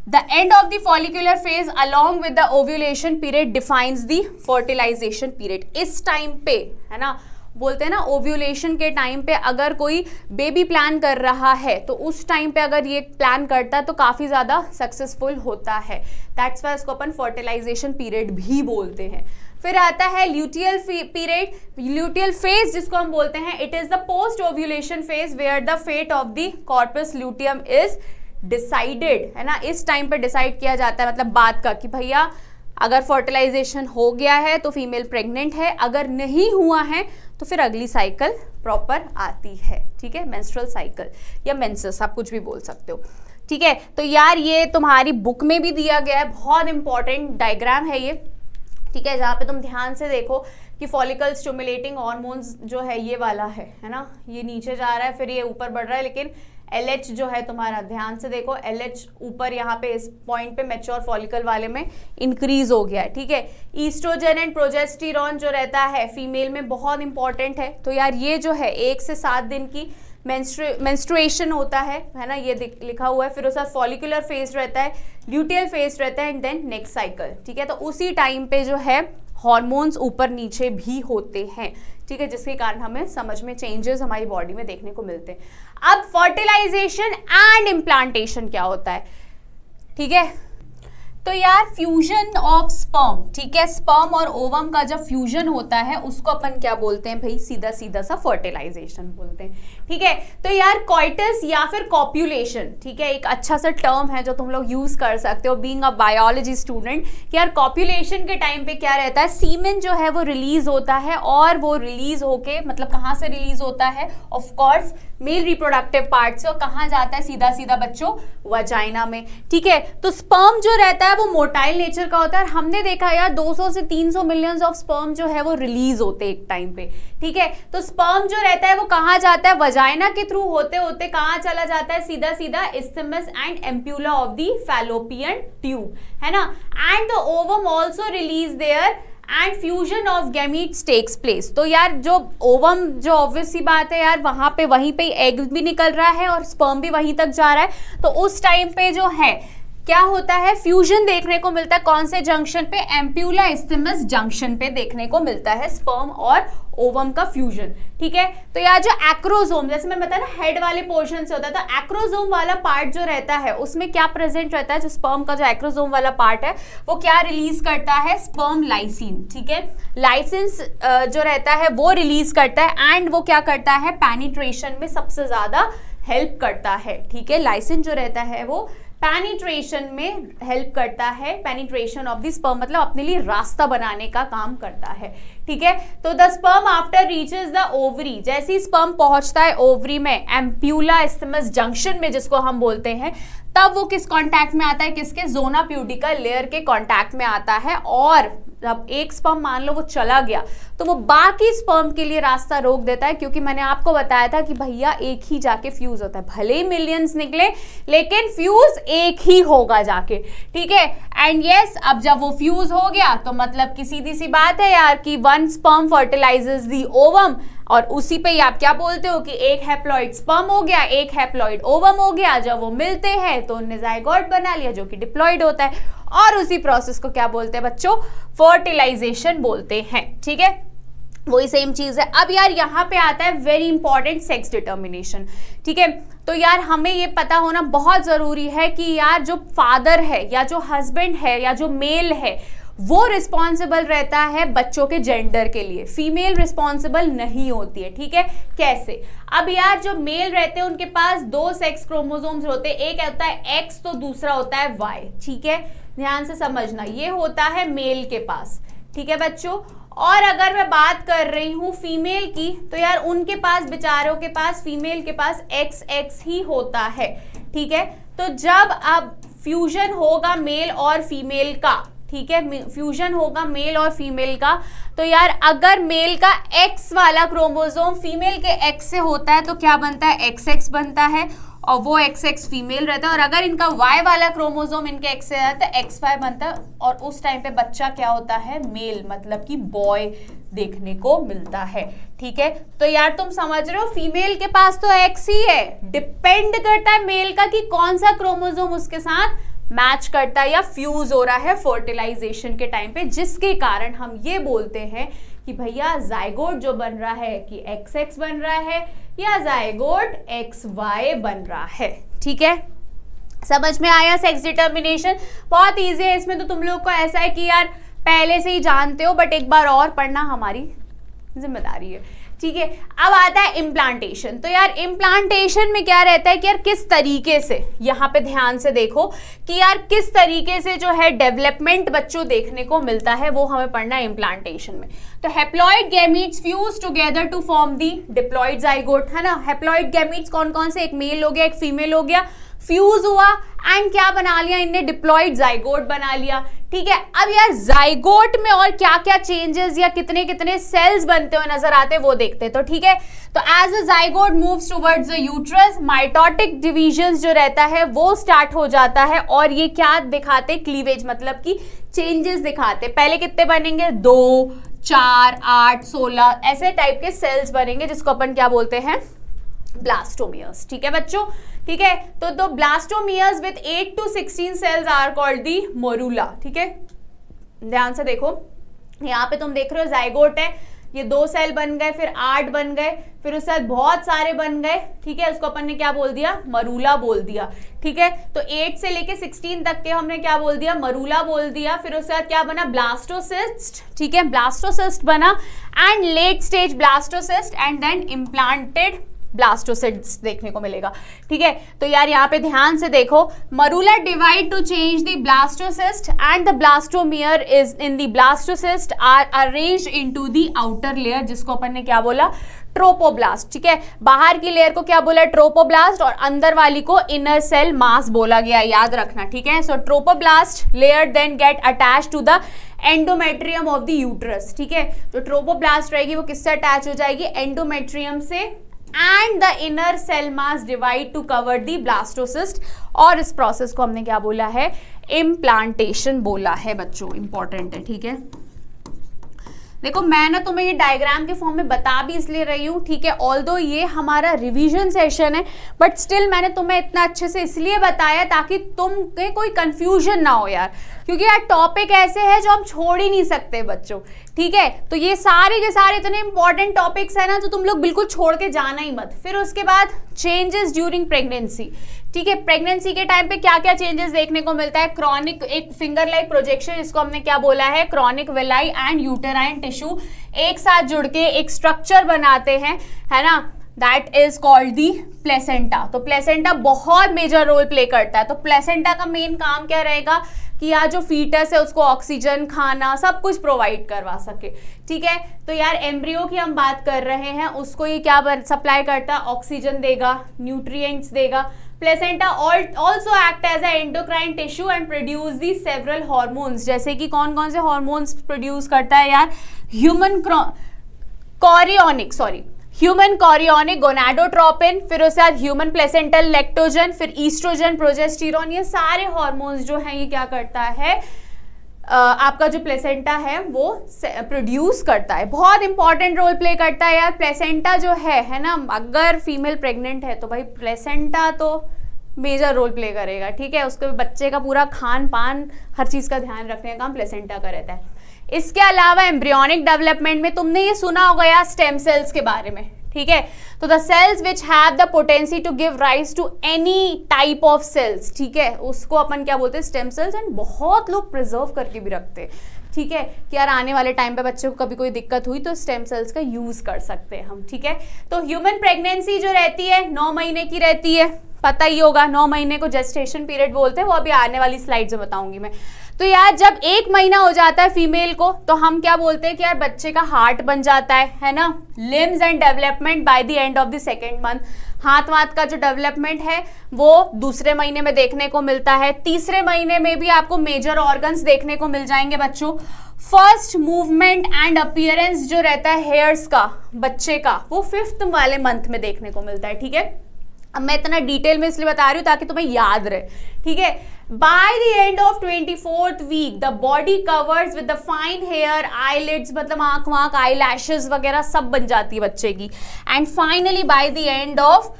the end of the follicular phase along with the ovulation period defines the fertilisation period. इस टाइम पे है ना, बोलते हैं ना ओव्यूलेशन के टाइम पे अगर कोई बेबी प्लान कर रहा है तो उस टाइम पे अगर ये प्लान करता है तो काफ़ी ज़्यादा सक्सेसफुल होता है, दैट्स वाई इसको अपन फर्टिलाइजेशन पीरियड भी बोलते हैं। फिर आता है ल्यूटियल पीरियड, ल्यूटियल फेज जिसको हम बोलते हैं, it is the post ovulation phase where the fate of the corpus luteum is decided, है ना। इस टाइम पे डिसाइड किया जाता है, मतलब बाद का, कि भैया अगर फर्टिलाइजेशन हो गया है तो फीमेल प्रेग्नेंट है, अगर नहीं हुआ है तो फिर अगली साइकिल प्रॉपर आती है, ठीक है, मेंस्ट्रुअल साइकिल या मेंसेस आप कुछ भी बोल सकते हो, ठीक है। तो यार ये तुम्हारी बुक में भी दिया गया है, बहुत इंपॉर्टेंट डायग्राम है ये, ठीक है, जहाँ पे तुम ध्यान से देखो कि फॉलिकल स्टिमुलेटिंग हार्मोन्स जो है ये वाला है ना, ये नीचे जा रहा है फिर ये ऊपर बढ़ रहा है, लेकिन LH जो है तुम्हारा ध्यान से देखो, LH ऊपर यहाँ पे इस पॉइंट पे मैच्योर फॉलिकल वाले में इंक्रीज हो गया है, ठीक है। ईस्ट्रोजन एंड प्रोजेस्टेरॉन जो रहता है फीमेल में बहुत इंपॉर्टेंट है। तो यार ये जो है 1 से 7 दिन की मेंस्ट्रुएशन होता है ना, ये लिखा हुआ है। फिर उसका फॉलिकुलर फेज रहता है, ल्यूटियल फेज रहता है, एंड देन नेक्स्ट साइकिल, ठीक है। तो उसी टाइम पे जो है हॉर्मोन्स ऊपर नीचे भी होते हैं, ठीक है, जिसके कारण हमें समझ में चेंजेस हमारी बॉडी में देखने को मिलते हैं। अब फर्टिलाइजेशन एंड इम्प्लांटेशन क्या होता है, ठीक है। तो यार फ्यूजन ऑफ स्पर्म, ठीक है, स्पर्म और ओवम का जब फ्यूजन होता है उसको अपन क्या बोलते हैं भाई, सीधा सीधा सा फर्टिलाइजेशन बोलते हैं, ठीक है। तो यार कॉइटस या फिर कॉप्यूलेशन, ठीक है, एक अच्छा सा टर्म है जो तुम लोग यूज कर सकते हो बीइंग अ बायोलॉजी स्टूडेंट, कि यार कॉप्यूलेशन के टाइम पे क्या रहता है, सीमेन जो है वो रिलीज होता है, और वो रिलीज होके मतलब कहाँ से रिलीज होता है, of course male reproductive part से, और कहाँ जाता है, सीधा सीधा बच्चों वजाइना में, ठीक है। तो स्पर्म जो रहता है वो मोटाइल नेचर का होता है, हमने देखा यार 200 से 300 मिलियंस ऑफ स्पर्म जो है वो रिलीज होते हैं एक टाइम पे, ठीक है। तो स्पर्म जो रहता है वो कहाँ जाता है, वजाइना के थ्रू होते होते कहाँ चला जाता है, सीधा सीधा isthmus and ampulla of the fallopian tube, है ना, and the ovum also release there and fusion of gametes takes place. तो यार जो ओवम, जो ऑब्वियस सी बात है यार, वहां पे वहीं पे एग भी निकल रहा है और स्पर्म भी वहीं तक जा रहा है, तो उस टाइम पे जो है क्या होता है, फ्यूजन देखने को मिलता है, कौन से जंक्शन पे, एम्प्यूला इस्थमस जंक्शन पे देखने को मिलता है स्पर्म और ओवम का फ्यूजन, ठीक है। तो यार जो एक्रोसोम, जैसे मैं बताया ना हेड वाले पोर्शन से होता है, तो एक्रोसोम वाला पार्ट जो रहता है उसमें क्या प्रेजेंट रहता है, जो स्पर्म का जो एक्रोसोम वाला पार्ट है वो क्या रिलीज करता है, स्पर्म लाइसिन, ठीक है। लाइसिन जो रहता है वो रिलीज करता है, एंड वो क्या करता है, पेनिट्रेशन में सबसे ज्यादा हेल्प करता है, ठीक है। लाइसिन जो रहता है वो पेनिट्रेशन में हेल्प करता है, पेनिट्रेशन ऑफ द स्पर्म मतलब अपने लिए रास्ता बनाने का काम करता है, ठीक है। तो the sperm after reaches the ovary, जैसे ही स्पर्म पहुंचता है ओवरी में, एम्प्यूला इस्थमस जंक्शन में जिसको हम बोलते हैं, तब वो किस कांटेक्ट में आता है, किसके, जोना प्यूडिका लेयर के कांटेक्ट में आता है। और जब एक स्पर्म मान लो वो चला गया तो वो बाकी स्पर्म के लिए रास्ता रोक देता है, क्योंकि मैंने आपको बताया था कि भैया एक ही जाके फ्यूज होता है, भले ही मिलियंस निकले लेकिन फ्यूज एक ही होगा जाके, ठीक है। एंड यस, अब जब वो फ्यूज हो गया तो मतलब की सीधी सी बात है यार कि वन स्पर्म फर्टिलाइजेस द ओवम, और उसी पे ही आप क्या बोलते हो कि एक हैप्लॉइड स्पर्म हो गया, एक हैप्लॉइड ओवम हो गया, जब वो मिलते हैं तो उन्होंने जाइगोट बना लिया जो कि डिप्लॉइड होता है, और उसी प्रोसेस को क्या बोलते हैं बच्चों, फर्टिलाइजेशन बोलते हैं, ठीक है। वही सेम चीज है। अब यार यहाँ पे आता है वेरी इंपॉर्टेंट सेक्स डिटर्मिनेशन, ठीक है। तो यार हमें ये पता होना बहुत जरूरी है कि यार जो फादर है या जो हस्बैंड है या जो मेल है वो रिस्पॉन्सिबल रहता है बच्चों के जेंडर के लिए, फीमेल रिस्पॉन्सिबल नहीं होती है, ठीक है। कैसे? अब यार जो मेल रहते हैं उनके पास दो सेक्स क्रोमोसोम्स होते हैं, एक होता है एक्स तो दूसरा होता है वाई, ठीक है, ध्यान से समझना, ये होता है मेल के पास, ठीक है बच्चों। और अगर मैं बात कर रही हूँ फीमेल की, तो यार उनके पास, बेचारों के पास, फीमेल के पास एक्स एक्स ही होता है, ठीक है। तो जब अब फ्यूजन होगा मेल और फीमेल का, ठीक है, फ्यूजन होगा मेल और फीमेल का, तो यार अगर मेल का एक्स वाला क्रोमोसोम फीमेल के एक्स से होता है तो क्या बनता है, एक्स एक्स बनता है, और वो एक्स एक्स फीमेल रहता है। और अगर इनका वाई वाला क्रोमोसोम इनके एक्स से आता है, एक्स वाई बनता है, और उस टाइम पे बच्चा क्या होता है, मेल, मतलब कि बॉय देखने को मिलता है, ठीक है। तो यार तुम समझ रहे हो, फीमेल के पास तो एक्स ही है, डिपेंड करता है मेल का कि कौन सा क्रोमोसोम उसके साथ मैच करता है या फ्यूज हो रहा है फर्टिलाइजेशन के टाइम पे, जिसके कारण हम ये बोलते हैं कि भैया जाइगोट जो बन रहा है कि एक्स एक्स बन रहा है या जाइगोट एक्स वाई बन रहा है, ठीक है। समझ में आया? सेक्स डिटर्मिनेशन बहुत इजी है, इसमें तो तुम लोग को ऐसा है कि यार पहले से ही जानते हो, बट एक बार और पढ़ना हमारी जिम्मेदारी है, ठीक है। अब आता है इम्प्लांटेशन। तो यार इम्प्लांटेशन में क्या रहता है कि यार किस तरीके से, यहाँ पे ध्यान से देखो कि यार किस तरीके से जो है डेवलपमेंट बच्चों देखने को मिलता है, वो हमें पढ़ना है इम्प्लांटेशन में। तो haploid gametes fuse together to form the diploid zygote, है ना। हैप्लॉइड गैमीट्स कौन कौन से, एक मेल हो गया, एक फीमेल हो गया, फ्यूज हुआ एंड क्या बना लिया इनने, डिप्लॉइड जाइगोट बना लिया, ठीक है। अब यार जाइगोट में और क्या क्या चेंजेस या कितने कितने सेल्स बनते हुए नजर आते हैं वो देखते हैं, तो ठीक है। तो as a zygote moves towards the uterus, mitotic division जो रहता है वो स्टार्ट हो जाता है, और ये क्या दिखाते, क्लीवेज, मतलब कि चेंजेस दिखाते। पहले कितने बनेंगे, 2, 4, 8, 16 ऐसे टाइप के सेल्स बनेंगे, जिसको अपन क्या बोलते हैं, ब्लास्टोमियर्स, ठीक है बच्चों, ठीक है। तो blastomeres with 8 to 16 cells are called the morula, ठीक है। ध्यान से देखो, यहाँ पे तुम देख रहे हो जाइगोट है, ये 2 सेल बन गए, फिर 8 बन गए, फिर उसके बाद बहुत सारे बन गए, ठीक है। उसको अपन ने क्या बोल दिया, मरूला बोल दिया, ठीक है। तो 8 से लेके 16 तक के हमने क्या बोल दिया, मरूला बोल दिया। फिर उसके बाद क्या बना, ब्लास्टोसिस्ट, ठीक है, ब्लास्टोसिस्ट बना, and late stage blastocyst, and then implanted blastocyst देखने को मिलेगा, ठीक है। तो यार यहाँ पे ध्यान से देखो, morula divide to change the blastocyst and the blastomere is in the blastocyst are arranged into the outer layer, जिसको अपन ने क्या बोला, ट्रोपोब्लास्ट, ठीक है। बाहर की लेयर को क्या बोला, ट्रोपोब्लास्ट, और अंदर वाली को इनर सेल मास बोला गया, याद रखना, ठीक है। So trophoblast layer then get attach to the endometrium of the uterus, ठीक है। जो ट्रोपोब्लास्ट रहेगी वो किससे अटैच हो जाएगी, एंडोमेट्रियम से, and the inner cell mass divide to cover the blastocyst, और इस प्रोसेस को हमने क्या बोला है, इम्प्लांटेशन बोला है बच्चों, इंपॉर्टेंट है, ठीक है। देखो मैं ना तुम्हें ये डायग्राम के फॉर्म में बता भी इसलिए रही हूँ, ठीक है, ऑल्दो ये हमारा रिवीजन सेशन है, बट स्टिल मैंने तुम्हें इतना अच्छे से इसलिए बताया ताकि तुम्हें कोई कंफ्यूजन ना हो यार, क्योंकि यार टॉपिक ऐसे है जो हम छोड़ ही नहीं सकते बच्चों, ठीक है। तो ये सारे के सारे इतने इंपॉर्टेंट टॉपिक्स है ना, तो तुम लोग बिल्कुल छोड़ के जाना ही मत। फिर उसके बाद चेंजेस ड्यूरिंग प्रेगनेंसी, ठीक है। प्रेगनेंसी के टाइम पे क्या क्या चेंजेस देखने को मिलता है, क्रॉनिक, एक फिंगर लाइक प्रोजेक्शन, इसको हमने क्या बोला है, क्रॉनिक वेलाई एंड यूटेराइन टिश्यू एक साथ जुड़ के एक स्ट्रक्चर बनाते हैं, है ना। That is called the placenta. तो प्लेसेंटा बहुत मेजर रोल प्ले करता है। तो प्लेसेंटा का मेन काम क्या रहेगा कि यार जो फीटस है उसको ऑक्सीजन, खाना सब कुछ प्रोवाइड करवा सके, ठीक है। तो यार एम्ब्रियो की हम बात कर रहे हैं, उसको ये क्या सप्लाई करता है, ऑक्सीजन देगा, न्यूट्रिएंट्स देगा। Placenta also act as a endocrine tissue and produce the several hormones, जैसे कि कौन कौन से हॉर्मोन्स प्रोड्यूस करता है यार, ह्यूमन कॉरियोनिक गोनाडोट्रोपिन, फिर उसके बाद ह्यूमन प्लेसेंटल लैक्टोजन, फिर ईस्ट्रोजन, प्रोजेस्टेरोन, ये सारे हॉर्मोन्स जो हैं ये क्या करता है, आपका जो प्लेसेंटा है वो प्रोड्यूस करता है। बहुत इंपॉर्टेंट रोल प्ले करता है यार प्लेसेंटा जो है ना। अगर फीमेल प्रेग्नेंट है तो भाई प्लेसेंटा तो मेजर रोल प्ले करेगा, ठीक है। उसके बच्चे का पूरा खान पान हर चीज़ का ध्यान रखने का काम प्लेसेंटा का रहता है। इसके अलावा एम्ब्रियोनिक डेवलपमेंट में तुमने ये सुना होगा यार स्टेम सेल्स के बारे में, ठीक है। तो the cells which have the potency to give rise to any type of cells, ठीक है, उसको अपन क्या बोलते हैं, स्टेम सेल्स। एंड बहुत लोग प्रिजर्व करके भी रखते हैं, ठीक है, कि यार आने वाले टाइम पे बच्चे को कभी कोई दिक्कत हुई तो स्टेम सेल्स का यूज कर सकते हैं हम, ठीक है। तो ह्यूमन प्रेगनेंसी जो रहती है 9 महीने की रहती है, पता ही होगा 9 महीने को जेस्टेशन पीरियड बोलते हैं, वो अभी आने वाली स्लाइड्स में बताऊंगी मैं। तो यार जब 1 महीना हो जाता है फीमेल को तो हम क्या बोलते हैं कि यार बच्चे का हार्ट बन जाता है ना। Limbs and development bye the end of the 2nd month, हाथ वाथ का जो डेवलपमेंट है वो 2 महीने में देखने को मिलता है। 3 महीने में भी आपको मेजर ऑर्गन्स देखने को मिल जाएंगे बच्चों। फर्स्ट मूवमेंट एंड अपीयरेंस जो रहता है हेयर्स का बच्चे का वो 5th वाले मंथ में देखने को मिलता है, ठीक है। अब मैं इतना डिटेल में इसलिए बता रही हूँ ताकि तुम्हें याद रहे, ठीक है। By the end of 24th week the body covers with the fine hair, eyelids मतलब आंख वाँख, आई लैशेज वगैरह सब बन जाती है बच्चे की। And finally bye the end of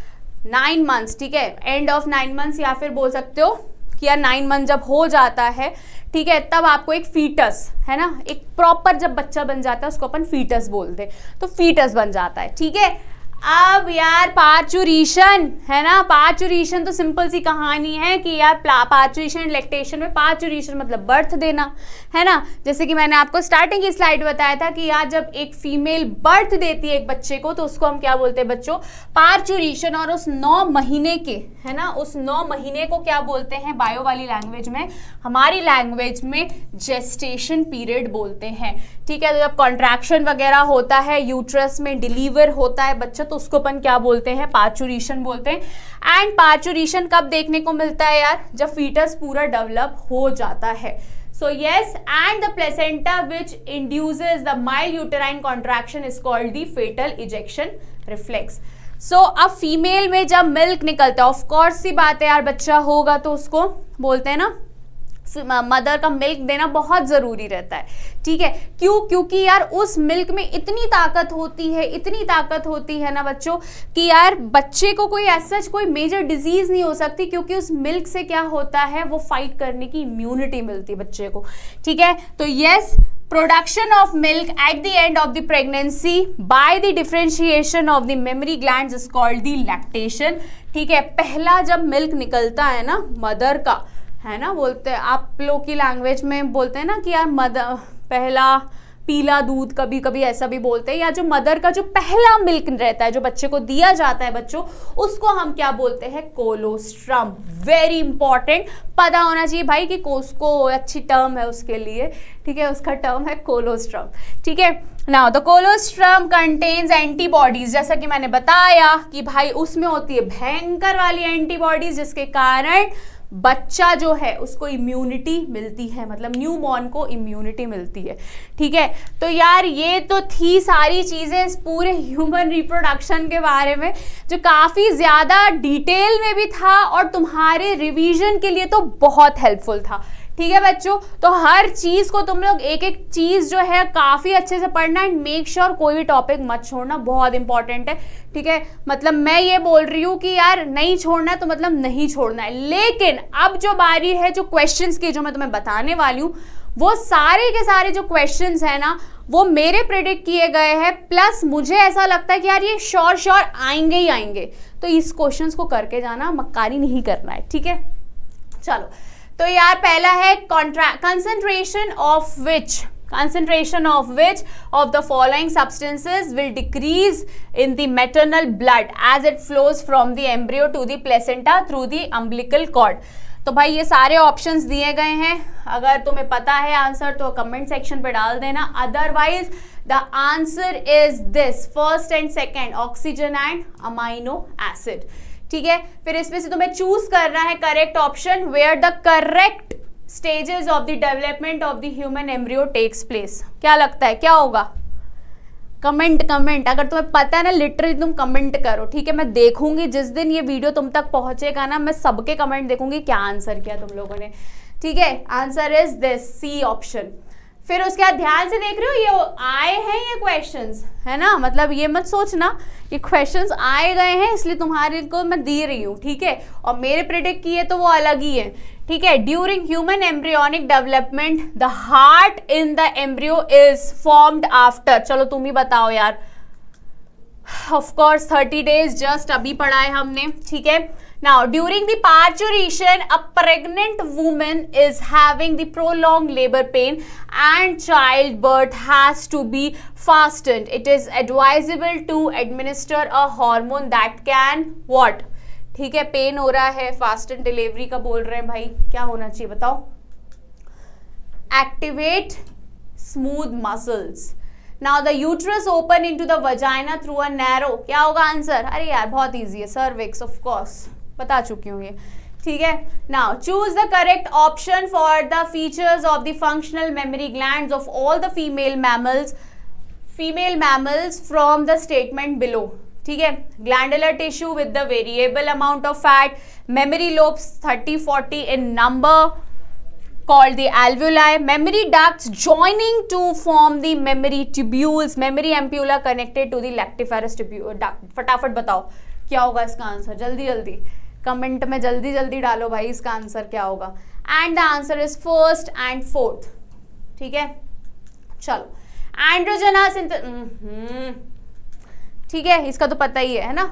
9 months, ठीक है, एंड ऑफ 9 मंथ्स या फिर बोल सकते हो कि यार 9 मंथ जब हो जाता है, ठीक है, तब आपको एक फीटस है ना, एक प्रॉपर जब बच्चा बन जाता है उसको अपन फीटस बोलते हैं, तो फीटस बन जाता है, ठीक है। अब यार पार्चुरेशन है ना, पार्चुरेशन तो सिंपल सी कहानी है कि यार पार्चुरेशन लैक्टेशन में पार्चुरेशन मतलब बर्थ देना है ना। जैसे कि मैंने आपको स्टार्टिंग की स्लाइड बताया था कि यार जब एक फीमेल बर्थ देती है एक बच्चे को तो उसको हम क्या बोलते हैं बच्चों, पार्चुरेशन। और उस 9 महीने के है ना, उस 9 महीने को क्या बोलते हैं बायो वाली लैंग्वेज में, हमारी लैंग्वेज में जेस्टेशन पीरियड बोलते हैं, ठीक है। तो जब कॉन्ट्रैक्शन वगैरह होता है, यूट्रस में डिलीवर होता है बच्चा, तो उसको अपन क्या बोलते हैं, पार्चुरेशन बोलते हैं। एंड पार्चुरेशन कब देखने को मिलता है यार, जब फीटस पूरा डेवलप हो जाता है। So yes, and the placenta which induces the mild uterine contraction is called the foetal ejection reflex. So अब फीमेल में जब मिल्क निकलता है, ऑफ कोर्स सी बात है यार बच्चा होगा तो उसको बोलते हैं ना मदर का मिल्क देना बहुत ज़रूरी रहता है, ठीक है। क्यों? क्योंकि यार उस मिल्क में इतनी ताकत होती है ना बच्चों कि यार बच्चे को कोई ऐसा कोई मेजर डिजीज नहीं हो सकती, क्योंकि उस मिल्क से क्या होता है, वो फाइट करने की इम्यूनिटी मिलती है बच्चे को, ठीक है। तो yes, production of milk at the end of the pregnancy by the differentiation of the mammary glands is called the lactation, ठीक है। पहला जब मिल्क निकलता है ना मदर का, है ना, बोलते हैं आप लोग की लैंग्वेज में बोलते हैं ना कि यार मदर पहला पीला दूध, कभी कभी ऐसा भी बोलते हैं, या जो मदर का जो पहला मिल्क रहता है जो बच्चे को दिया जाता है बच्चों, उसको हम क्या बोलते हैं, कोलोस्ट्रम। वेरी इंपॉर्टेंट, पता होना चाहिए भाई कि कोस्को अच्छी टर्म है उसके लिए, ठीक है, उसका टर्म है कोलोस्ट्रम, ठीक है। Now the colostrum contains antibodies, जैसा कि मैंने बताया कि भाई उसमें होती है भयंकर वाली एंटीबॉडीज जिसके कारण बच्चा जो है उसको इम्यूनिटी मिलती है, मतलब न्यूबॉर्न को इम्यूनिटी मिलती है, ठीक है। तो यार ये तो थी सारी चीज़ें इस पूरे ह्यूमन रिप्रोडक्शन के बारे में, जो काफ़ी ज़्यादा डिटेल में भी था और तुम्हारे रिवीजन के लिए तो बहुत हेल्पफुल था, ठीक है बच्चों। तो हर चीज़ को तुम लोग एक एक चीज़ जो है काफ़ी अच्छे से पढ़ना, एंड मेक श्योर कोई भी टॉपिक मत छोड़ना, बहुत इंपॉर्टेंट है, ठीक है। मतलब मैं ये बोल रही हूँ कि यार नहीं छोड़ना है तो मतलब नहीं छोड़ना है, लेकिन अब जो बारी है जो क्वेश्चंस की जो मैं तुम्हें बताने वाली हूँ, वो सारे के सारे जो क्वेश्चंस है ना वो मेरे प्रेडिक्ट किए गए हैं, प्लस मुझे ऐसा लगता है कि यार ये श्योर आएंगे ही आएंगे, तो इस क्वेश्चंस को करके जाना, मक्कारी नहीं करना है, ठीक है। चलो, तो यार पहला है concentration of which, concentration of which of the following substances will decrease in the maternal blood as it flows from the embryo to the placenta through the umbilical cord. तो भाई ये सारे ऑप्शंस दिए गए हैं, अगर तुम्हें पता है आंसर तो कमेंट सेक्शन पे डाल देना, otherwise the answer is this, first and second, oxygen and amino acid. ठीक है, फिर इसमें से तुम्हें चूज करना है correct option where the correct stages of the development of the human embryo takes place. क्या लगता है क्या होगा? कमेंट अगर तुम्हें पता है ना, लिटरली तुम कमेंट करो. ठीक है, मैं देखूंगी जिस दिन ये वीडियो तुम तक पहुंचेगा ना, मैं सबके कमेंट देखूंगी क्या आंसर किया तुम लोगों ने. ठीक है, answer is this, C option. फिर उसके बाद ध्यान से देख रहे हो, ये आए हैं ये क्वेश्चंस, है ना, मतलब ये मत सोचना ये क्वेश्चंस आए गए हैं इसलिए तुम्हारे को मैं दे रही हूँ. ठीक है, और मेरे प्रेडिक्ट किए तो वो अलग ही है. ठीक है, during human embryonic development the heart in the embryo is formed after. चलो तुम ही बताओ यार. ऑफ कोर्स 30 days, जस्ट अभी पढ़ा है हमने. ठीक है, now during the parturition a pregnant woman is having the prolong labour pain and child birth has to be fastened. It is advisable to administer a hormone that can what. ठीक है, pen हो रहा है, fast and delivery का बोल रहे हैं भाई, क्या होना चाहिए बताओ? Activate smooth muscles. Now the uterus open into the vagina through a narrow. क्या होगा आंसर? अरे यार बहुत इजी है, सर्विक्स, ऑफ कोर्स बता चुकी हूँ ये. ठीक है, now choose the correct option for the features of the functional mammary glands of all the female mammals from the statement below. ठीक है, glandular tissue with the variable amount of fat, memory lobes 30-40 in number called the alveoli, memory ducts joining to form the memory tubules, memory ampulla connected to the lactiferous duct. फटाफट बताओ क्या होगा इसका answer, जल्दी जल्दी comment में जल्दी जल्दी डालो भाई इसका आंसर क्या होगा. And the answer is first and fourth. ठीक है, चलो एंड्रोजनस, ठीक है, इसका तो पता ही है ना.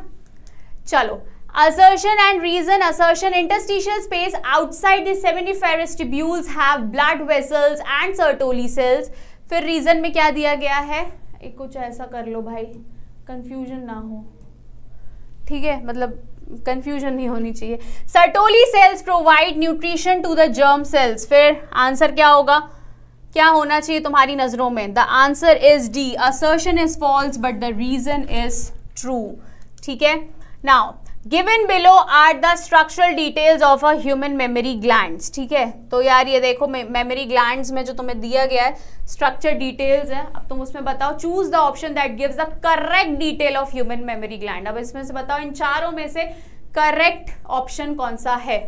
चलो, assertion and reason. Assertion, interstitial space outside the seminiferous tubules have blood vessels and Sertoli cells. फिर reason में क्या दिया गया है, एक कुछ ऐसा कर लो भाई, confusion ना हो. ठीक है, मतलब confusion नहीं होनी चाहिए. Sertoli cells provide nutrition to the germ cells. फिर आंसर क्या होगा, क्या होना चाहिए तुम्हारी नजरों में? The answer is D, assertion is false but the reason is true. ठीक है, now given below are the structural details of a human mammary glands. ठीक है, तो यार ये देखो मेमोरी ग्लैंड्स में जो तुम्हें दिया गया है स्ट्रक्चर डिटेल्स है. अब तुम उसमें बताओ, choose the option that gives the correct detail of human memory gland. अब इसमें से बताओ इन चारों में से करेक्ट ऑप्शन कौन सा है.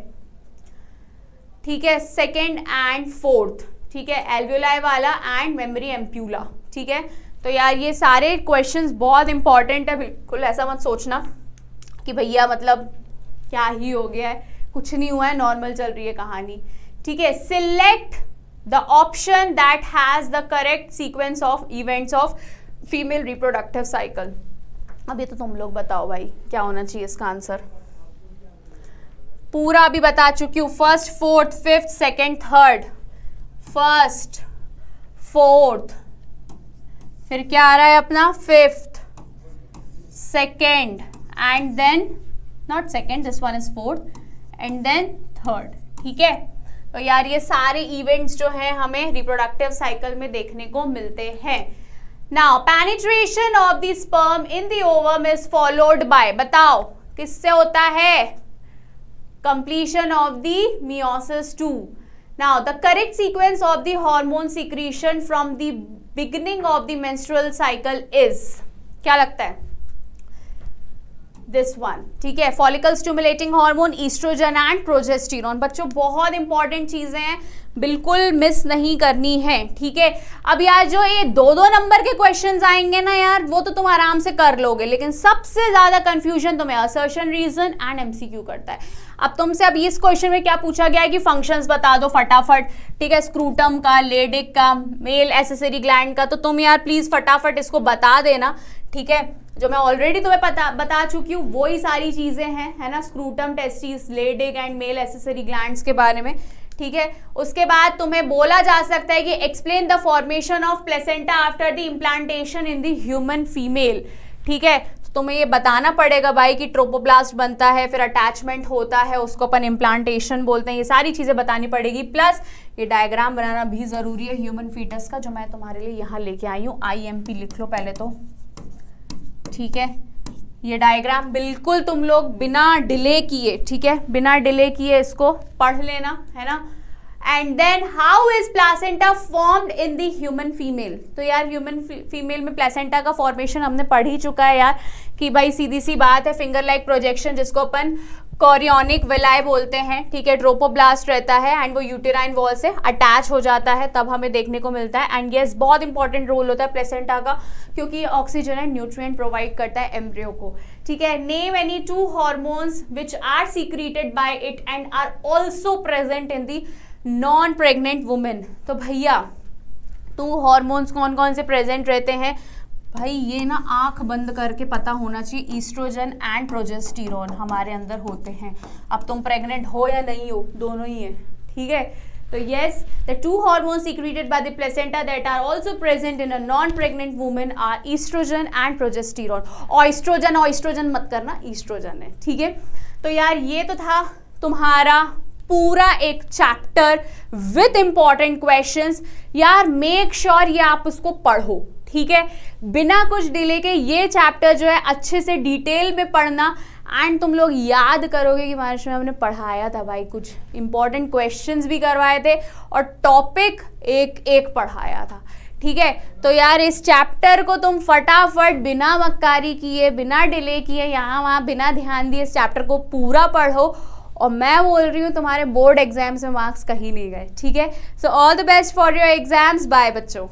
ठीक है, सेकेंड एंड फोर्थ. ठीक है, एल्वियोलाई वाला एंड मेमोरी एम्प्यूला. ठीक है, तो यार ये सारे क्वेश्चंस बहुत इंपॉर्टेंट है, बिल्कुल ऐसा मत सोचना कि भैया मतलब क्या ही हो गया है, कुछ नहीं हुआ है, नॉर्मल चल रही है कहानी. ठीक है, select the option that has the correct sequence of events of female reproductive cycle. अब ये तो तुम लोग बताओ भाई क्या होना चाहिए इसका आंसर. पूरा अभी बता चुकी हूँ, first, fourth, fifth, second, third. First, fourth, फिर क्या आ रहा है अपना, fifth, second, and then not second, this one is fourth, and then third. ठीक है, तो यार ये सारे इवेंट्स जो हैं हमें रिप्रोडक्टिव साइकिल में देखने को मिलते हैं. Now penetration of the sperm in the ovum is followed by, बताओ किससे होता है? Completion of the meiosis 2. Now, the correct sequence of the hormone secretion from the beginning of the menstrual cycle is, क्या लगता है? This one. ठीक है, follicle stimulating hormone, estrogen and progesterone. बच्चों बहुत इंपॉर्टेंट चीजें हैं, बिल्कुल मिस नहीं करनी है. ठीक है, अब यार जो ये 2-2 नंबर के क्वेश्चंस आएंगे ना यार, वो तो तुम आराम से कर लोगे, लेकिन सबसे ज्यादा कंफ्यूजन तुम्हें असर्शन, रीजन एंड एमसीक्यू करता है. अब तुमसे अब इस क्वेश्चन में क्या पूछा गया है कि फंक्शंस बता दो फटाफट. ठीक है, स्क्रूटम का, लेडिक का, मेल एसेसरी ग्लैंड का, तो तुम यार प्लीज फटाफट इसको बता देना. ठीक है, जो मैं ऑलरेडी तुम्हें बता चुकी हूँ वही सारी चीजें हैं, है ना, scrotum, testis, Leydig and male accessory glands के बारे में. ठीक है। उसके बाद तुम्हें बोला जा सकता है कि explain the formation of placenta after the implantation in the human female, ठीक है। तुम्हें ये बताना पड़ेगा भाई कि ट्रोपोब्लास्ट बनता है, फिर अटैचमेंट होता है, उसको अपन इम्प्लांटेशन बोलते हैं, ये सारी चीज़ें बतानी पड़ेगी। प्लस ये डायग्राम बनाना भी ज़रूरी है ह्यूमन फीटस का, जो मैं तुम्हारे लिए यहाँ लेके आई हूँ। IMP लिख लो पहले तो, ठीक है। ये डायग्राम बिल्कुल तुम लोग बिना डिले किए, ठीक है, बिना डिले किए इसको पढ़ लेना, है ना। And then how is placenta formed in the human female. तो यार ह्यूमन फीमेल में प्लासेंटा का फॉर्मेशन हमने पढ़ ही चुका है यार, कि भाई सीधी सी बात है, फिंगर लाइक प्रोजेक्शन जिसको अपन कोरियोनिक विलाय बोलते हैं, ठीक है, ट्रोपोब्लास्ट रहता है एंड वो यूटेराइन वॉल से अटैच हो जाता है, तब हमें देखने को मिलता है। एंड यस, बहुत इंपॉर्टेंट रोल होता है प्लेसेंटा का, क्योंकि ये ऑक्सीजन एंड न्यूट्रिएंट प्रोवाइड करता है एम्ब्रियो को, ठीक है। Name any 2 hormones which are secreted by it and are also present in the non pregnant women. तो भैया 2 हॉर्मोन्स कौन कौन से प्रेजेंट रहते हैं भाई, ये ना आंख बंद करके पता होना चाहिए। ईस्ट्रोजन एंड प्रोजेस्टेरोन हमारे अंदर होते हैं। अब तुम प्रेग्नेंट हो या नहीं हो, दोनों ही है, ठीक है। तो yes, the 2 hormones secreted by the placenta that are also present in a non-pregnant woman are estrogen and progesterone। ऑइस्ट्रोजन मत करना, ईस्ट्रोजन है, ठीक है। तो यार ये तो था तुम्हारा पूरा एक चैप्टर विथ इंपॉर्टेंट क्वेश्चंस। यार मेक श्योर ये आप उसको पढ़ो, ठीक है, बिना कुछ डिले के। ये चैप्टर जो है अच्छे से डिटेल में पढ़ना एंड तुम लोग याद करोगे कि महाराष्ट्र में हमने पढ़ाया था भाई, कुछ इंपॉर्टेंट क्वेश्चंस भी करवाए थे और टॉपिक एक एक पढ़ाया था, ठीक है। तो यार इस चैप्टर को तुम फटाफट बिना मक्कारी किए, बिना डिले किए, यहाँ वहाँ बिना ध्यान दिए इस चैप्टर को पूरा पढ़ो। और मैं बोल रही हूँ तुम्हारे बोर्ड एग्जाम्स में मार्क्स कहीं नहीं गए, ठीक है। So all the best for your exams, bye बच्चों।